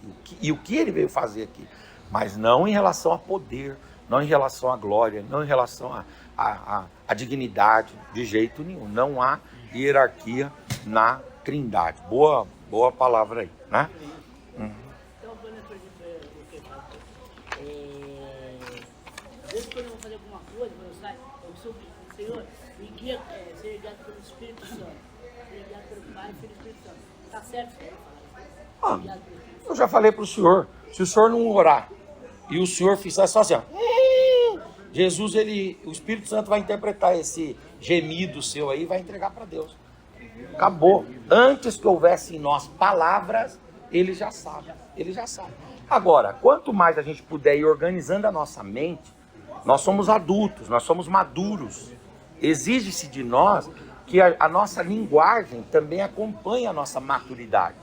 o que ele veio fazer aqui. Mas não em relação a poder, não em relação à glória, não em relação à dignidade, de jeito nenhum. Não há hierarquia na Trindade. Boa palavra aí, né? Então, por exemplo, às vezes quando eu vou fazer alguma coisa, quando eu saio, eu sou o Senhor, me guia, ser guiado pelo Espírito Santo, ser guiado pelo Pai e pelo Espírito Santo. Tá certo, Senhor? Eu já falei para o senhor, se o senhor não orar e o senhor fizer só assim, ó, Jesus, o Espírito Santo vai interpretar esse gemido seu aí e vai entregar para Deus. Acabou. Antes que houvesse em nós palavras, ele já sabe. Agora, quanto mais a gente puder ir organizando a nossa mente, nós somos adultos, nós somos maduros. Exige-se de nós que a nossa linguagem também acompanhe a nossa maturidade.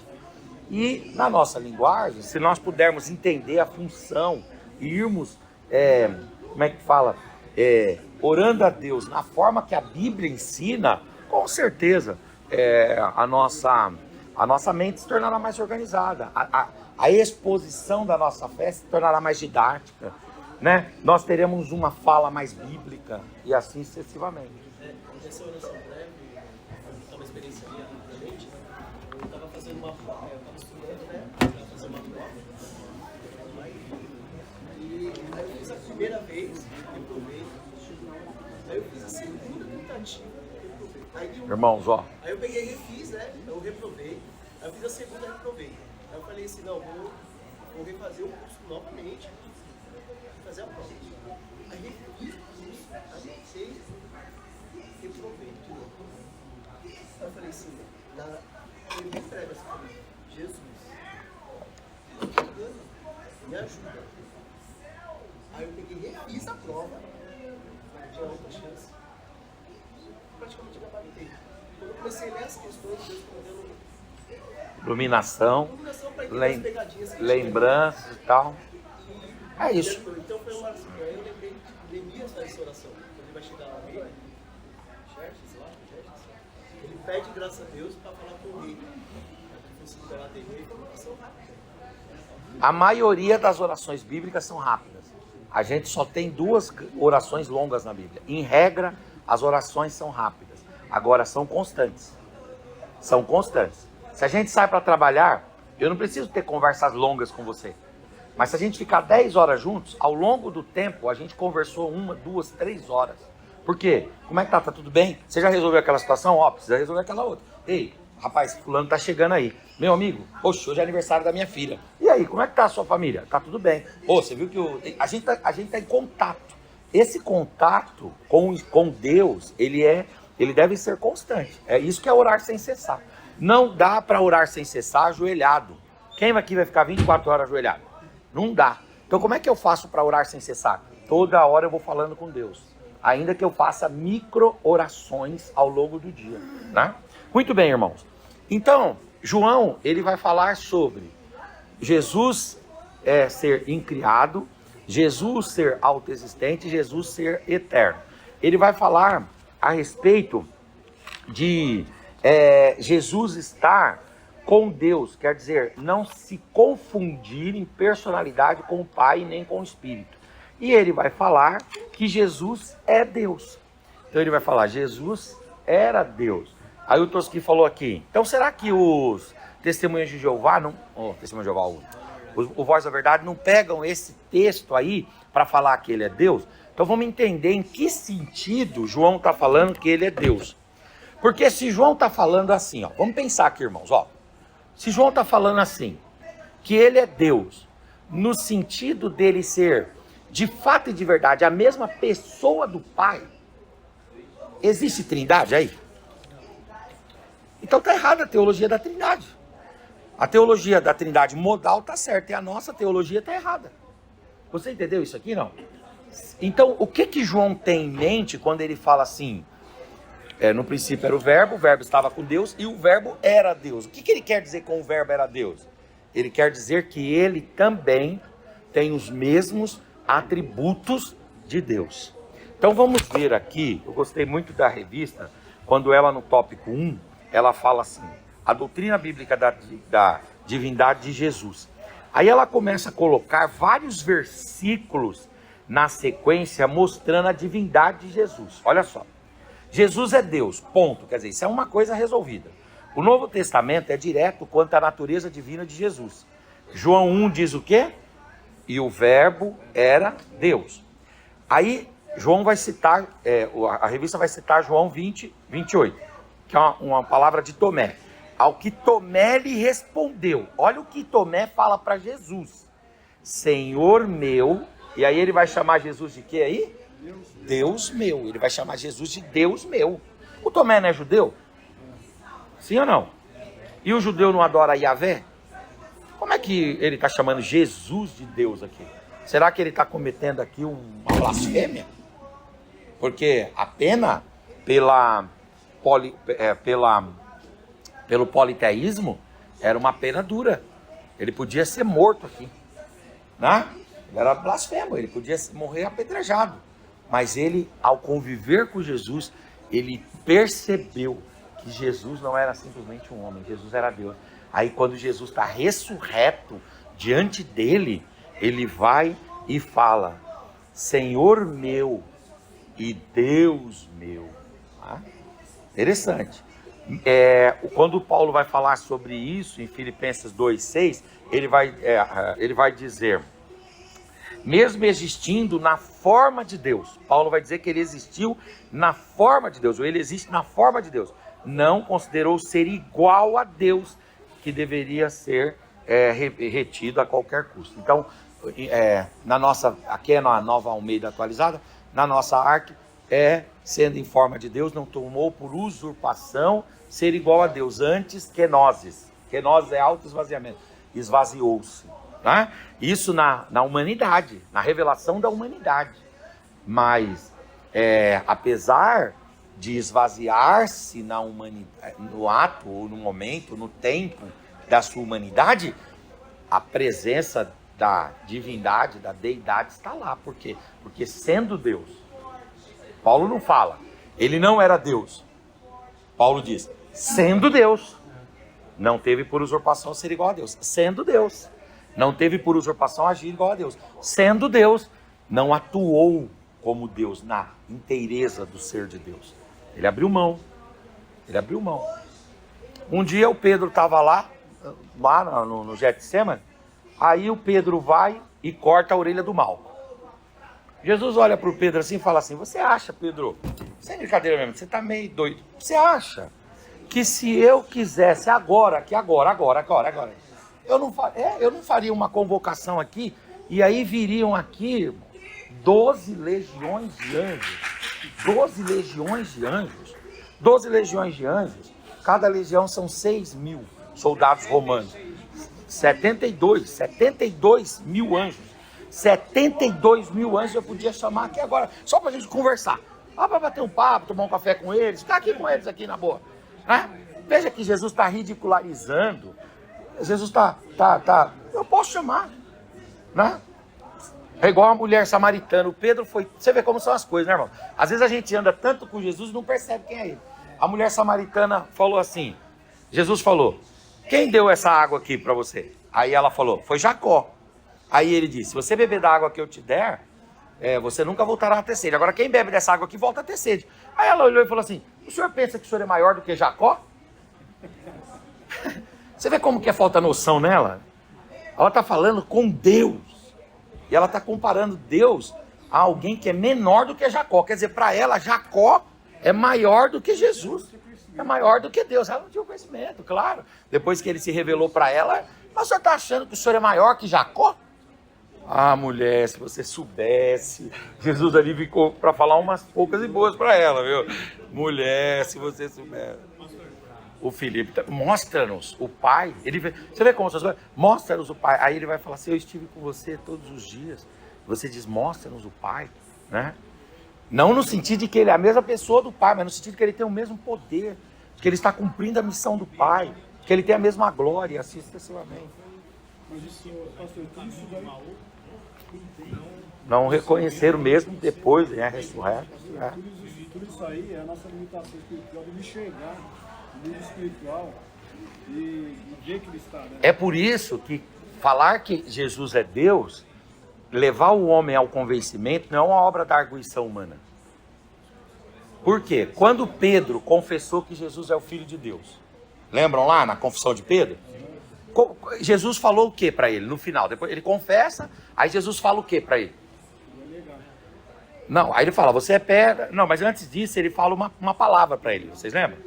E na nossa linguagem, se nós pudermos entender a função e irmos, orando a Deus na forma que a Bíblia ensina, com certeza a nossa mente se tornará mais organizada. A exposição da nossa fé se tornará mais didática, né? Nós teremos uma fala mais bíblica e assim sucessivamente. Essa oração breve, uma experiência minha anteriormente, eu estava fazendo uma prova, eu estava estudando, né? Para fazer uma prova. E aí eu fiz a primeira vez, reprovei. Aí eu fiz a segunda tentativa, reprovei. Irmãos, ó. Aí eu peguei e refiz, né? Eu reprovei. Aí eu fiz a segunda e reprovei. Aí eu falei assim, não, vou refazer o curso novamente. Fazer a prova. Aí refiz o curso, anotei, reprovei de novo. Aí eu falei assim, eu me entrego assim, falei, Jesus, me ajuda. Aí eu peguei e refiz a prova, tinha outra chance. Praticamente gabaritei. Quando eu comecei a ler as questões, Deus me deu Iluminação, para entender as pegadinhas que lembranças e tal. É isso. Então foi uma assim, aí eu lembrei de Neemias nessa oração. Quando ele vai chegar lá, rei, Xerxes lá, ele pede graça a Deus para falar com o rei. A maioria das orações bíblicas são rápidas. A gente só tem 2 orações longas na Bíblia. Em regra, as orações são rápidas. Agora, são constantes. São constantes. Se a gente sai para trabalhar, eu não preciso ter conversas longas com você. Mas se a gente ficar 10 horas juntos, ao longo do tempo, a gente conversou 1, 2, 3 horas. Por quê? Como é que tá? Tá tudo bem? Você já resolveu aquela situação? Ó, precisa resolver aquela outra. Ei, rapaz, fulano tá chegando aí. Meu amigo, poxa, hoje é aniversário da minha filha. E aí, como é que tá a sua família? Tá tudo bem. Pô, você viu que a gente tá em contato. Esse contato com Deus, ele deve ser constante. É isso que é orar sem cessar. Não dá para orar sem cessar ajoelhado. Quem aqui vai ficar 24 horas ajoelhado? Não dá. Então como é que eu faço para orar sem cessar? Toda hora eu vou falando com Deus. Ainda que eu faça micro orações ao longo do dia, né? Muito bem, irmãos. Então, João, ele vai falar sobre Jesus ser incriado, Jesus ser autoexistente, Jesus ser eterno. Ele vai falar a respeito de Jesus estar com Deus, quer dizer, não se confundir em personalidade com o Pai nem com o Espírito. E ele vai falar que Jesus é Deus. Então ele vai falar, Jesus era Deus. Aí o Tosqui falou aqui, então será que os testemunhas de Jeová, o Voz da Verdade não pegam esse texto aí para falar que ele é Deus? Então vamos entender em que sentido João está falando que ele é Deus. Porque se João está falando assim, ó, vamos pensar aqui, irmãos, ó. Se João está falando assim, que ele é Deus, no sentido dele ser, de fato e de verdade, a mesma pessoa do Pai, existe trindade aí? Então está errada a teologia da trindade. A teologia da trindade modal está certa e a nossa teologia está errada. Você entendeu isso aqui, não? Então, o que João tem em mente quando ele fala assim, no princípio era o verbo estava com Deus e o verbo era Deus. O que ele quer dizer com o verbo era Deus? Ele quer dizer que ele também tem os mesmos atributos de Deus. Então vamos ver aqui, eu gostei muito da revista, quando ela no tópico 1, ela fala assim, a doutrina bíblica da divindade de Jesus. Aí ela começa a colocar vários versículos na sequência mostrando a divindade de Jesus. Olha só. Jesus é Deus, ponto. Quer dizer, isso é uma coisa resolvida. O Novo Testamento é direto quanto à natureza divina de Jesus. João 1 diz o quê? E o verbo era Deus. Aí João vai citar, a revista vai citar João 20, 28, que é uma palavra de Tomé. Ao que Tomé lhe respondeu. Olha o que Tomé fala para Jesus. Senhor meu, e aí ele vai chamar Jesus de quê aí? Deus meu. Ele vai chamar Jesus de Deus meu. O Tomé não é judeu? Sim ou não? E o judeu não adora Yahvé? Como é que ele está chamando Jesus de Deus aqui? Será que ele está cometendo aqui uma blasfêmia? Porque a pena pelo politeísmo era uma pena dura. Ele podia ser morto aqui, né? Ele era blasfemo, ele podia morrer apedrejado. Mas ele, ao conviver com Jesus, ele percebeu que Jesus não era simplesmente um homem, Jesus era Deus. Aí quando Jesus está ressurreto diante dele, ele vai e fala, Senhor meu e Deus meu. Ah, interessante. Quando Paulo vai falar sobre isso em Filipenses 2,6, ele vai dizer, mesmo existindo na forma de Deus, Paulo vai dizer que ele existiu na forma de Deus, ou ele existe na forma de Deus, não considerou ser igual a Deus, que deveria ser retido a qualquer custo. Então, aqui é na Nova Almeida atualizada, na nossa arte, sendo em forma de Deus, não tomou por usurpação ser igual a Deus, antes kenosis é auto-esvaziamento, esvaziou-se. Tá? Isso na humanidade, na revelação da humanidade. Mas, apesar de esvaziar-se na humanidade, no ato, ou no momento, no tempo da sua humanidade, a presença da divindade, da deidade está lá. Por quê? Porque sendo Deus, Paulo não fala, ele não era Deus. Paulo diz, sendo Deus, não teve por usurpação ser igual a Deus. Sendo Deus, não teve por usurpação agir igual a Deus. Sendo Deus, não atuou como Deus na inteireza do ser de Deus. Ele abriu mão. Ele abriu mão. Um dia o Pedro estava lá no Getsemane, aí o Pedro vai e corta a orelha do Malco. Jesus olha para o Pedro assim e fala assim: você acha, Pedro, sem brincadeira mesmo, você está meio doido, você acha que se eu quisesse agora, eu não faria uma convocação aqui, e aí viriam aqui 12 legiões de anjos, 12 legiões de anjos, 12 legiões de anjos, cada legião são 6.000 soldados romanos, 72 mil anjos, 72 mil anjos eu podia chamar aqui agora, só para a gente conversar, para bater um papo, tomar um café com eles, ficar aqui com eles aqui na boa, né? Veja que Jesus está ridicularizando, Jesus está, eu posso chamar, né? É igual a mulher samaritana, o Pedro foi, você vê como são as coisas, né, irmão? Às vezes a gente anda tanto com Jesus e não percebe quem é ele. A mulher samaritana falou assim, Jesus falou: quem deu essa água aqui para você? Aí ela falou: foi Jacó. Aí ele disse: se você beber da água que eu te der, você nunca voltará a ter sede. Agora quem bebe dessa água aqui volta a ter sede. Aí ela olhou e falou assim: o senhor pensa que o senhor é maior do que Jacó? Você vê como que é falta noção nela? Ela está falando com Deus. E ela está comparando Deus a alguém que é menor do que Jacó. Quer dizer, para ela, Jacó é maior do que Jesus. É maior do que Deus. Ela não tinha o conhecimento, claro. Depois que ele se revelou para ela, mas o senhor está achando que o senhor é maior que Jacó? Ah, mulher, se você soubesse. Jesus ali ficou para falar umas poucas e boas para ela, viu? Mulher, se você soubesse. O Felipe, mostra-nos o Pai. Você vê como essas coisas? Mostra-nos o Pai. Aí ele vai falar assim: eu estive com você todos os dias. Você diz: mostra-nos o Pai, né? Não no sentido de que ele é a mesma pessoa do Pai, mas no sentido de que ele tem o mesmo poder, de que ele está cumprindo a missão do Pai, que ele tem a mesma glória, assim sucessivamente. Mas isso, pastor, tudo isso daí... Não reconheceram mesmo depois, né? Ressurreto. Né? Tudo isso aí é a nossa limitação espiritual de enxergar o mundo espiritual e ver que ele está, né? É por isso que falar que Jesus é Deus, levar o homem ao convencimento, não é uma obra da arguição humana. Por quê? Quando Pedro confessou que Jesus é o Filho de Deus, lembram lá na confissão de Pedro? Jesus falou o que para ele no final? Depois ele confessa, aí Jesus fala o que para ele? Não, aí ele fala: você é pedra. Não, mas antes disso ele fala uma palavra para ele, vocês lembram?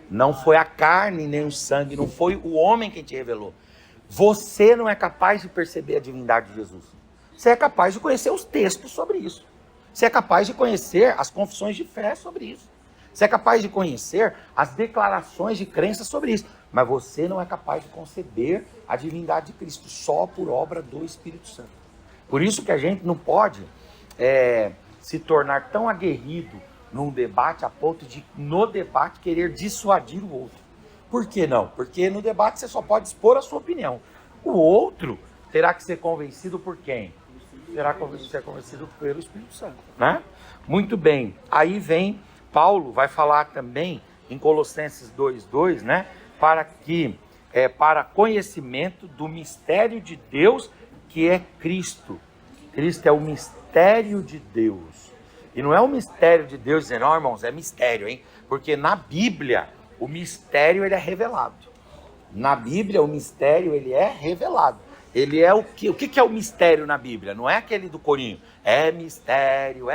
Não foi a carne nem o sangue, não foi o homem quem te revelou. Você não é capaz de perceber a divindade de Jesus. Você é capaz de conhecer os textos sobre isso. Você é capaz de conhecer as confissões de fé sobre isso. Você é capaz de conhecer as declarações de crença sobre isso. Mas você não é capaz de conceber a divindade de Cristo só por obra do Espírito Santo. Por isso que a gente não pode se tornar tão aguerrido num debate a ponto de, no debate, querer dissuadir o outro. Por que não? Porque no debate você só pode expor a sua opinião. O outro terá que ser convencido por quem? Terá que ser convencido pelo Espírito Santo, né? Muito bem. Aí vem, Paulo vai falar também em Colossenses 2:2, né? Para conhecimento do mistério de Deus, que é Cristo. Cristo é o mistério de Deus. E não é o mistério de Deus dizendo: não, irmãos, é mistério, hein? Porque na Bíblia, o mistério ele é revelado. Na Bíblia, o mistério ele é revelado. Ele é o que é o mistério na Bíblia? Não é aquele do corinho. É mistério,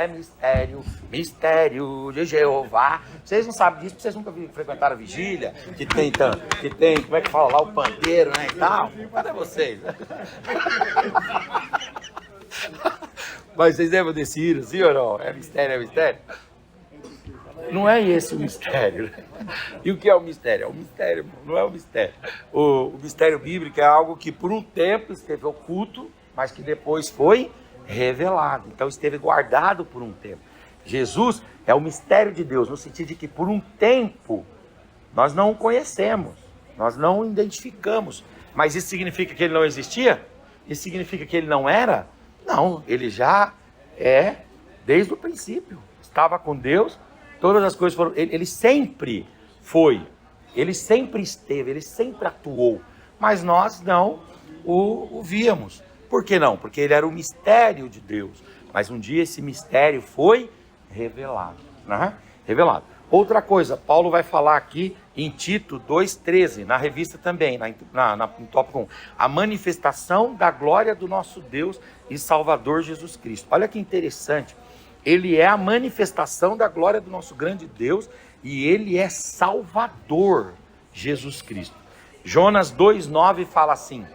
mistério de Jeová. Vocês não sabem disso, porque vocês nunca frequentaram a vigília, que tem, como é que fala lá, o pandeiro, né, e tal. Cadê vocês? Mas vocês lembram desse hino, sim ou não? É mistério. Não é esse o mistério. E o que é o mistério? É o mistério, não é o mistério. O mistério bíblico é algo que por um tempo esteve oculto, mas que depois foi revelado. Então esteve guardado por um tempo. Jesus é o mistério de Deus, no sentido de que por um tempo nós não o conhecemos, nós não o identificamos. Mas isso significa que ele não existia? Isso significa que ele não era? Não, ele já é desde o princípio. Estava com Deus, todas as coisas foram... Ele sempre foi, ele sempre esteve, ele sempre atuou. Mas nós não o víamos. Por que não? Porque ele era o mistério de Deus. Mas um dia esse mistério foi revelado, né? Revelado. Outra coisa, Paulo vai falar aqui em Tito 2,13, na revista também, no tópico 1. A manifestação da glória do nosso Deus e Salvador Jesus Cristo. Olha que interessante. Ele é a manifestação da glória do nosso grande Deus e ele é Salvador Jesus Cristo. Jonas 2,9 fala assim: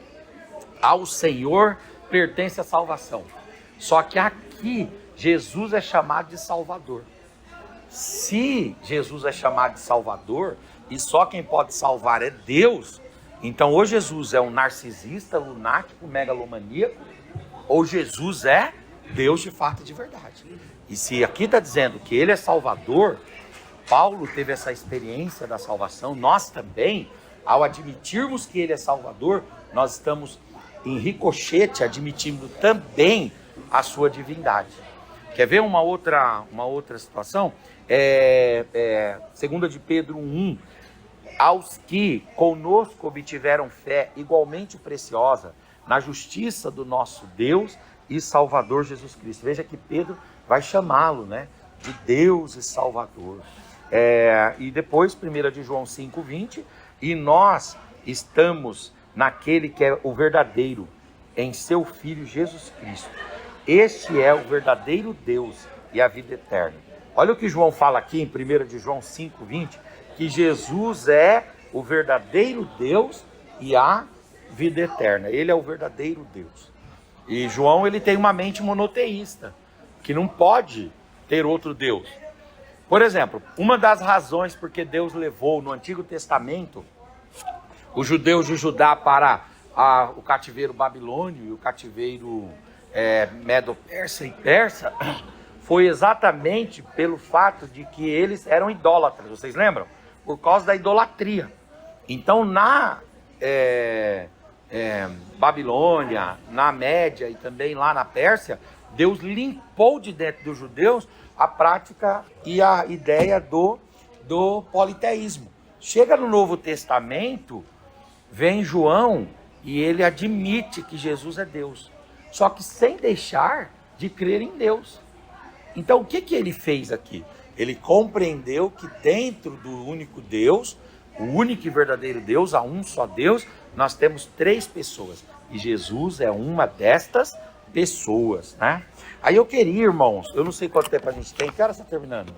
ao Senhor pertence a salvação. Só que aqui Jesus é chamado de Salvador. Se Jesus é chamado de Salvador e só quem pode salvar é Deus, então ou Jesus é um narcisista, lunático, megalomaníaco, ou Jesus é Deus de fato e de verdade. E se aqui está dizendo que ele é Salvador, Paulo teve essa experiência da salvação, nós também, ao admitirmos que ele é Salvador, nós estamos em ricochete admitindo também a sua divindade. Quer ver uma outra situação? 2 de Pedro 1, aos que conosco obtiveram fé igualmente preciosa na justiça do nosso Deus e Salvador Jesus Cristo. Veja que Pedro vai chamá-lo, né, de Deus e Salvador. E depois, 1 de João 5,20, e nós estamos naquele que é o verdadeiro, em seu Filho Jesus Cristo. Este é o verdadeiro Deus e a vida eterna. Olha o que João fala aqui em 1 de João 5,20, que Jesus é o verdadeiro Deus e a vida eterna. Ele é o verdadeiro Deus. E João, ele tem uma mente monoteísta, que não pode ter outro Deus. Por exemplo, uma das razões porque Deus levou no Antigo Testamento os judeus de Judá para o cativeiro babilônio e o cativeiro medo-persa e persa, foi exatamente pelo fato de que eles eram idólatras, vocês lembram? Por causa da idolatria. Então na Babilônia, na Média e também lá na Pérsia, Deus limpou de dentro dos judeus a prática e a ideia do politeísmo. Chega no Novo Testamento, vem João e ele admite que Jesus é Deus, só que sem deixar de crer em Deus. Então o que ele fez aqui? Ele compreendeu que dentro do único Deus, o único e verdadeiro Deus, há um só Deus, nós temos três pessoas. E Jesus é uma destas pessoas, né? Aí eu queria, irmãos, eu não sei quanto tempo a gente tem, que hora está terminando?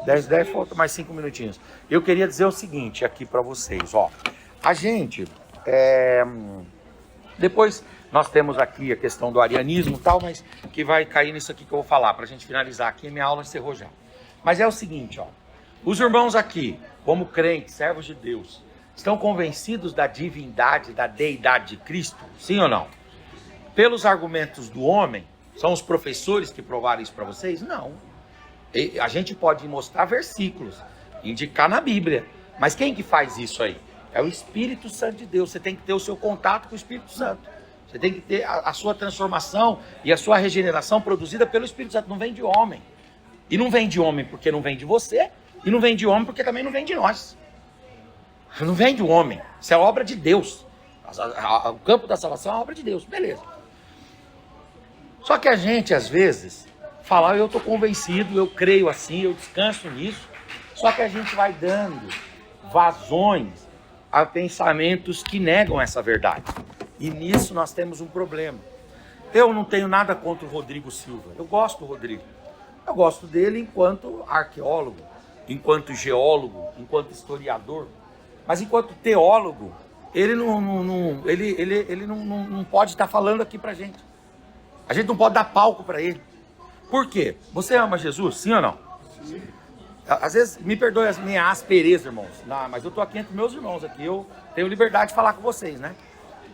10, falta mais 5 minutinhos. Eu queria dizer o seguinte aqui para vocês, ó. A gente, depois nós temos aqui a questão do arianismo e tal, mas que vai cair nisso aqui que eu vou falar, para a gente finalizar aqui, minha aula encerrou já. Mas é o seguinte, ó. Os irmãos aqui, como crentes, servos de Deus, estão convencidos da divindade, da deidade de Cristo? Sim ou não? Pelos argumentos do homem, são os professores que provaram isso para vocês? Não. A gente pode mostrar versículos, indicar na Bíblia, mas quem que faz isso aí? É o Espírito Santo de Deus. Você tem que ter o seu contato com o Espírito Santo. Você tem que ter a sua transformação e a sua regeneração produzida pelo Espírito Santo. Não vem de homem. E não vem de homem porque não vem de você, e não vem de homem porque também não vem de nós. Não vem de homem. Isso é obra de Deus. O campo da salvação é obra de Deus. Beleza. Só que a gente, às vezes, fala, eu estou convencido, eu creio assim, eu descanso nisso. Só que a gente vai dando vazões a pensamentos que negam essa verdade. E nisso nós temos um problema. Eu não tenho nada contra o Rodrigo Silva. Eu gosto do Rodrigo. Eu gosto dele enquanto arqueólogo, enquanto geólogo, enquanto historiador. Mas enquanto teólogo, ele não pode estar falando aqui pra gente. A gente não pode dar palco para ele. Por quê? Você ama Jesus? Sim ou não? Sim. Às vezes, me perdoe a minha aspereza, irmãos. Não, mas eu estou aqui entre meus irmãos aqui. Eu tenho liberdade de falar com vocês, né?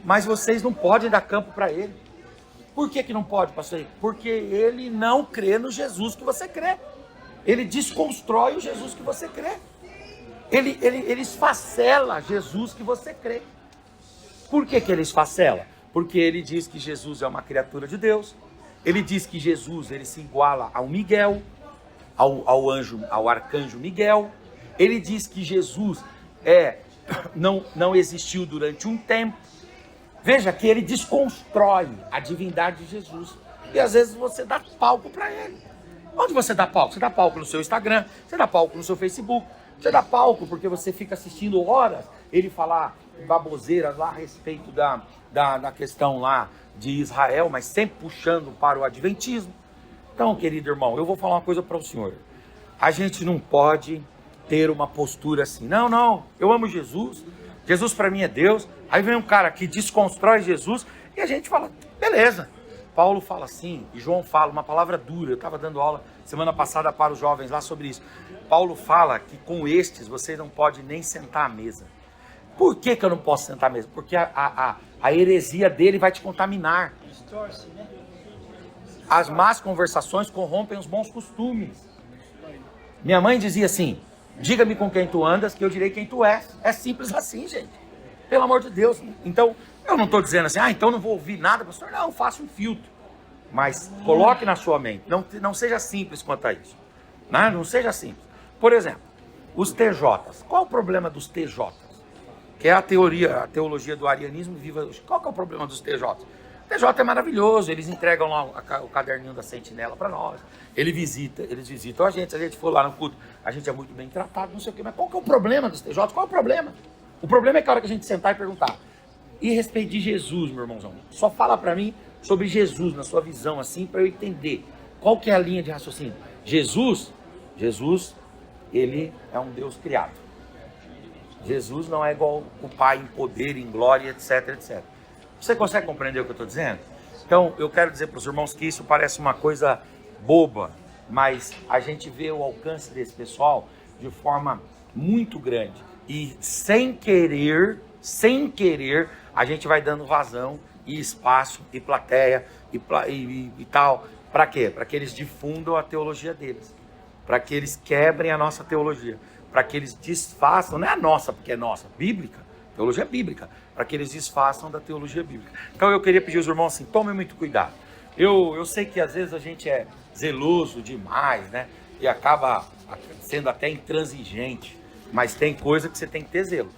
Mas vocês não podem dar campo para ele. Por que não pode, pastor? Porque ele não crê no Jesus que você crê. Ele desconstrói o Jesus que você crê. Ele esfacela Jesus que você crê. Por que ele esfacela? Porque ele diz que Jesus é uma criatura de Deus. Ele diz que Jesus ele se iguala ao Miguel, ao arcanjo Miguel. Ele diz que Jesus não existiu durante um tempo. Veja que ele desconstrói a divindade de Jesus. E às vezes você dá palco para ele. Onde você dá palco? Você dá palco no seu Instagram, você dá palco no seu Facebook, Você dá palco porque você fica assistindo horas ele falar baboseiras lá a respeito da questão lá de Israel, mas sempre puxando para o adventismo. Então, querido irmão, eu vou falar uma coisa para o senhor. A gente não pode ter uma postura assim. Não, eu amo Jesus. Jesus para mim é Deus. Aí vem um cara que desconstrói Jesus e a gente fala, beleza. Paulo fala assim, e João fala uma palavra dura. Eu estava dando aula semana passada para os jovens lá sobre isso. Paulo fala que com estes você não pode nem sentar à mesa. Por que eu não posso sentar à mesa? Porque a heresia dele vai te contaminar. Distorce, né? As más conversações corrompem os bons costumes. Minha mãe dizia assim, diga-me com quem tu andas, que eu direi quem tu és. É simples assim, gente. Pelo amor de Deus. Então, eu não estou dizendo assim, então não vou ouvir nada, pastor. Não, faça um filtro. Mas coloque na sua mente. Não seja simples quanto a isso. Não seja simples. Por exemplo, os TJs. Qual é o problema dos TJs? Que é a teologia do arianismo viva. Qual que é o problema dos TJs? O TJ é maravilhoso, eles entregam lá o caderninho da sentinela para nós, eles visitam a gente, se a gente for lá no culto, a gente é muito bem tratado, não sei o quê, mas qual que é o problema dos TJ? Qual é o problema? O problema é que a hora que a gente sentar e perguntar, e a respeito de Jesus, meu irmãozão, só fala para mim sobre Jesus, na sua visão assim, para eu entender qual que é a linha de raciocínio. Jesus, ele é um Deus criado. Jesus não é igual o Pai em poder, em glória, etc, etc. Você consegue compreender o que eu estou dizendo? Então, eu quero dizer para os irmãos que isso parece uma coisa boba, mas a gente vê o alcance desse pessoal de forma muito grande. E sem querer, a gente vai dando vazão e espaço e plateia e tal. Para quê? Para que eles difundam a teologia deles. Para que eles quebrem a nossa teologia. Para que eles desfaçam, não é a nossa, porque é nossa, bíblica. Teologia bíblica, para que eles desfaçam da teologia bíblica. Então eu queria pedir aos irmãos assim, tomem muito cuidado. Eu sei que às vezes a gente é zeloso demais, né? E acaba sendo até intransigente, mas tem coisa que você tem que ter zelo.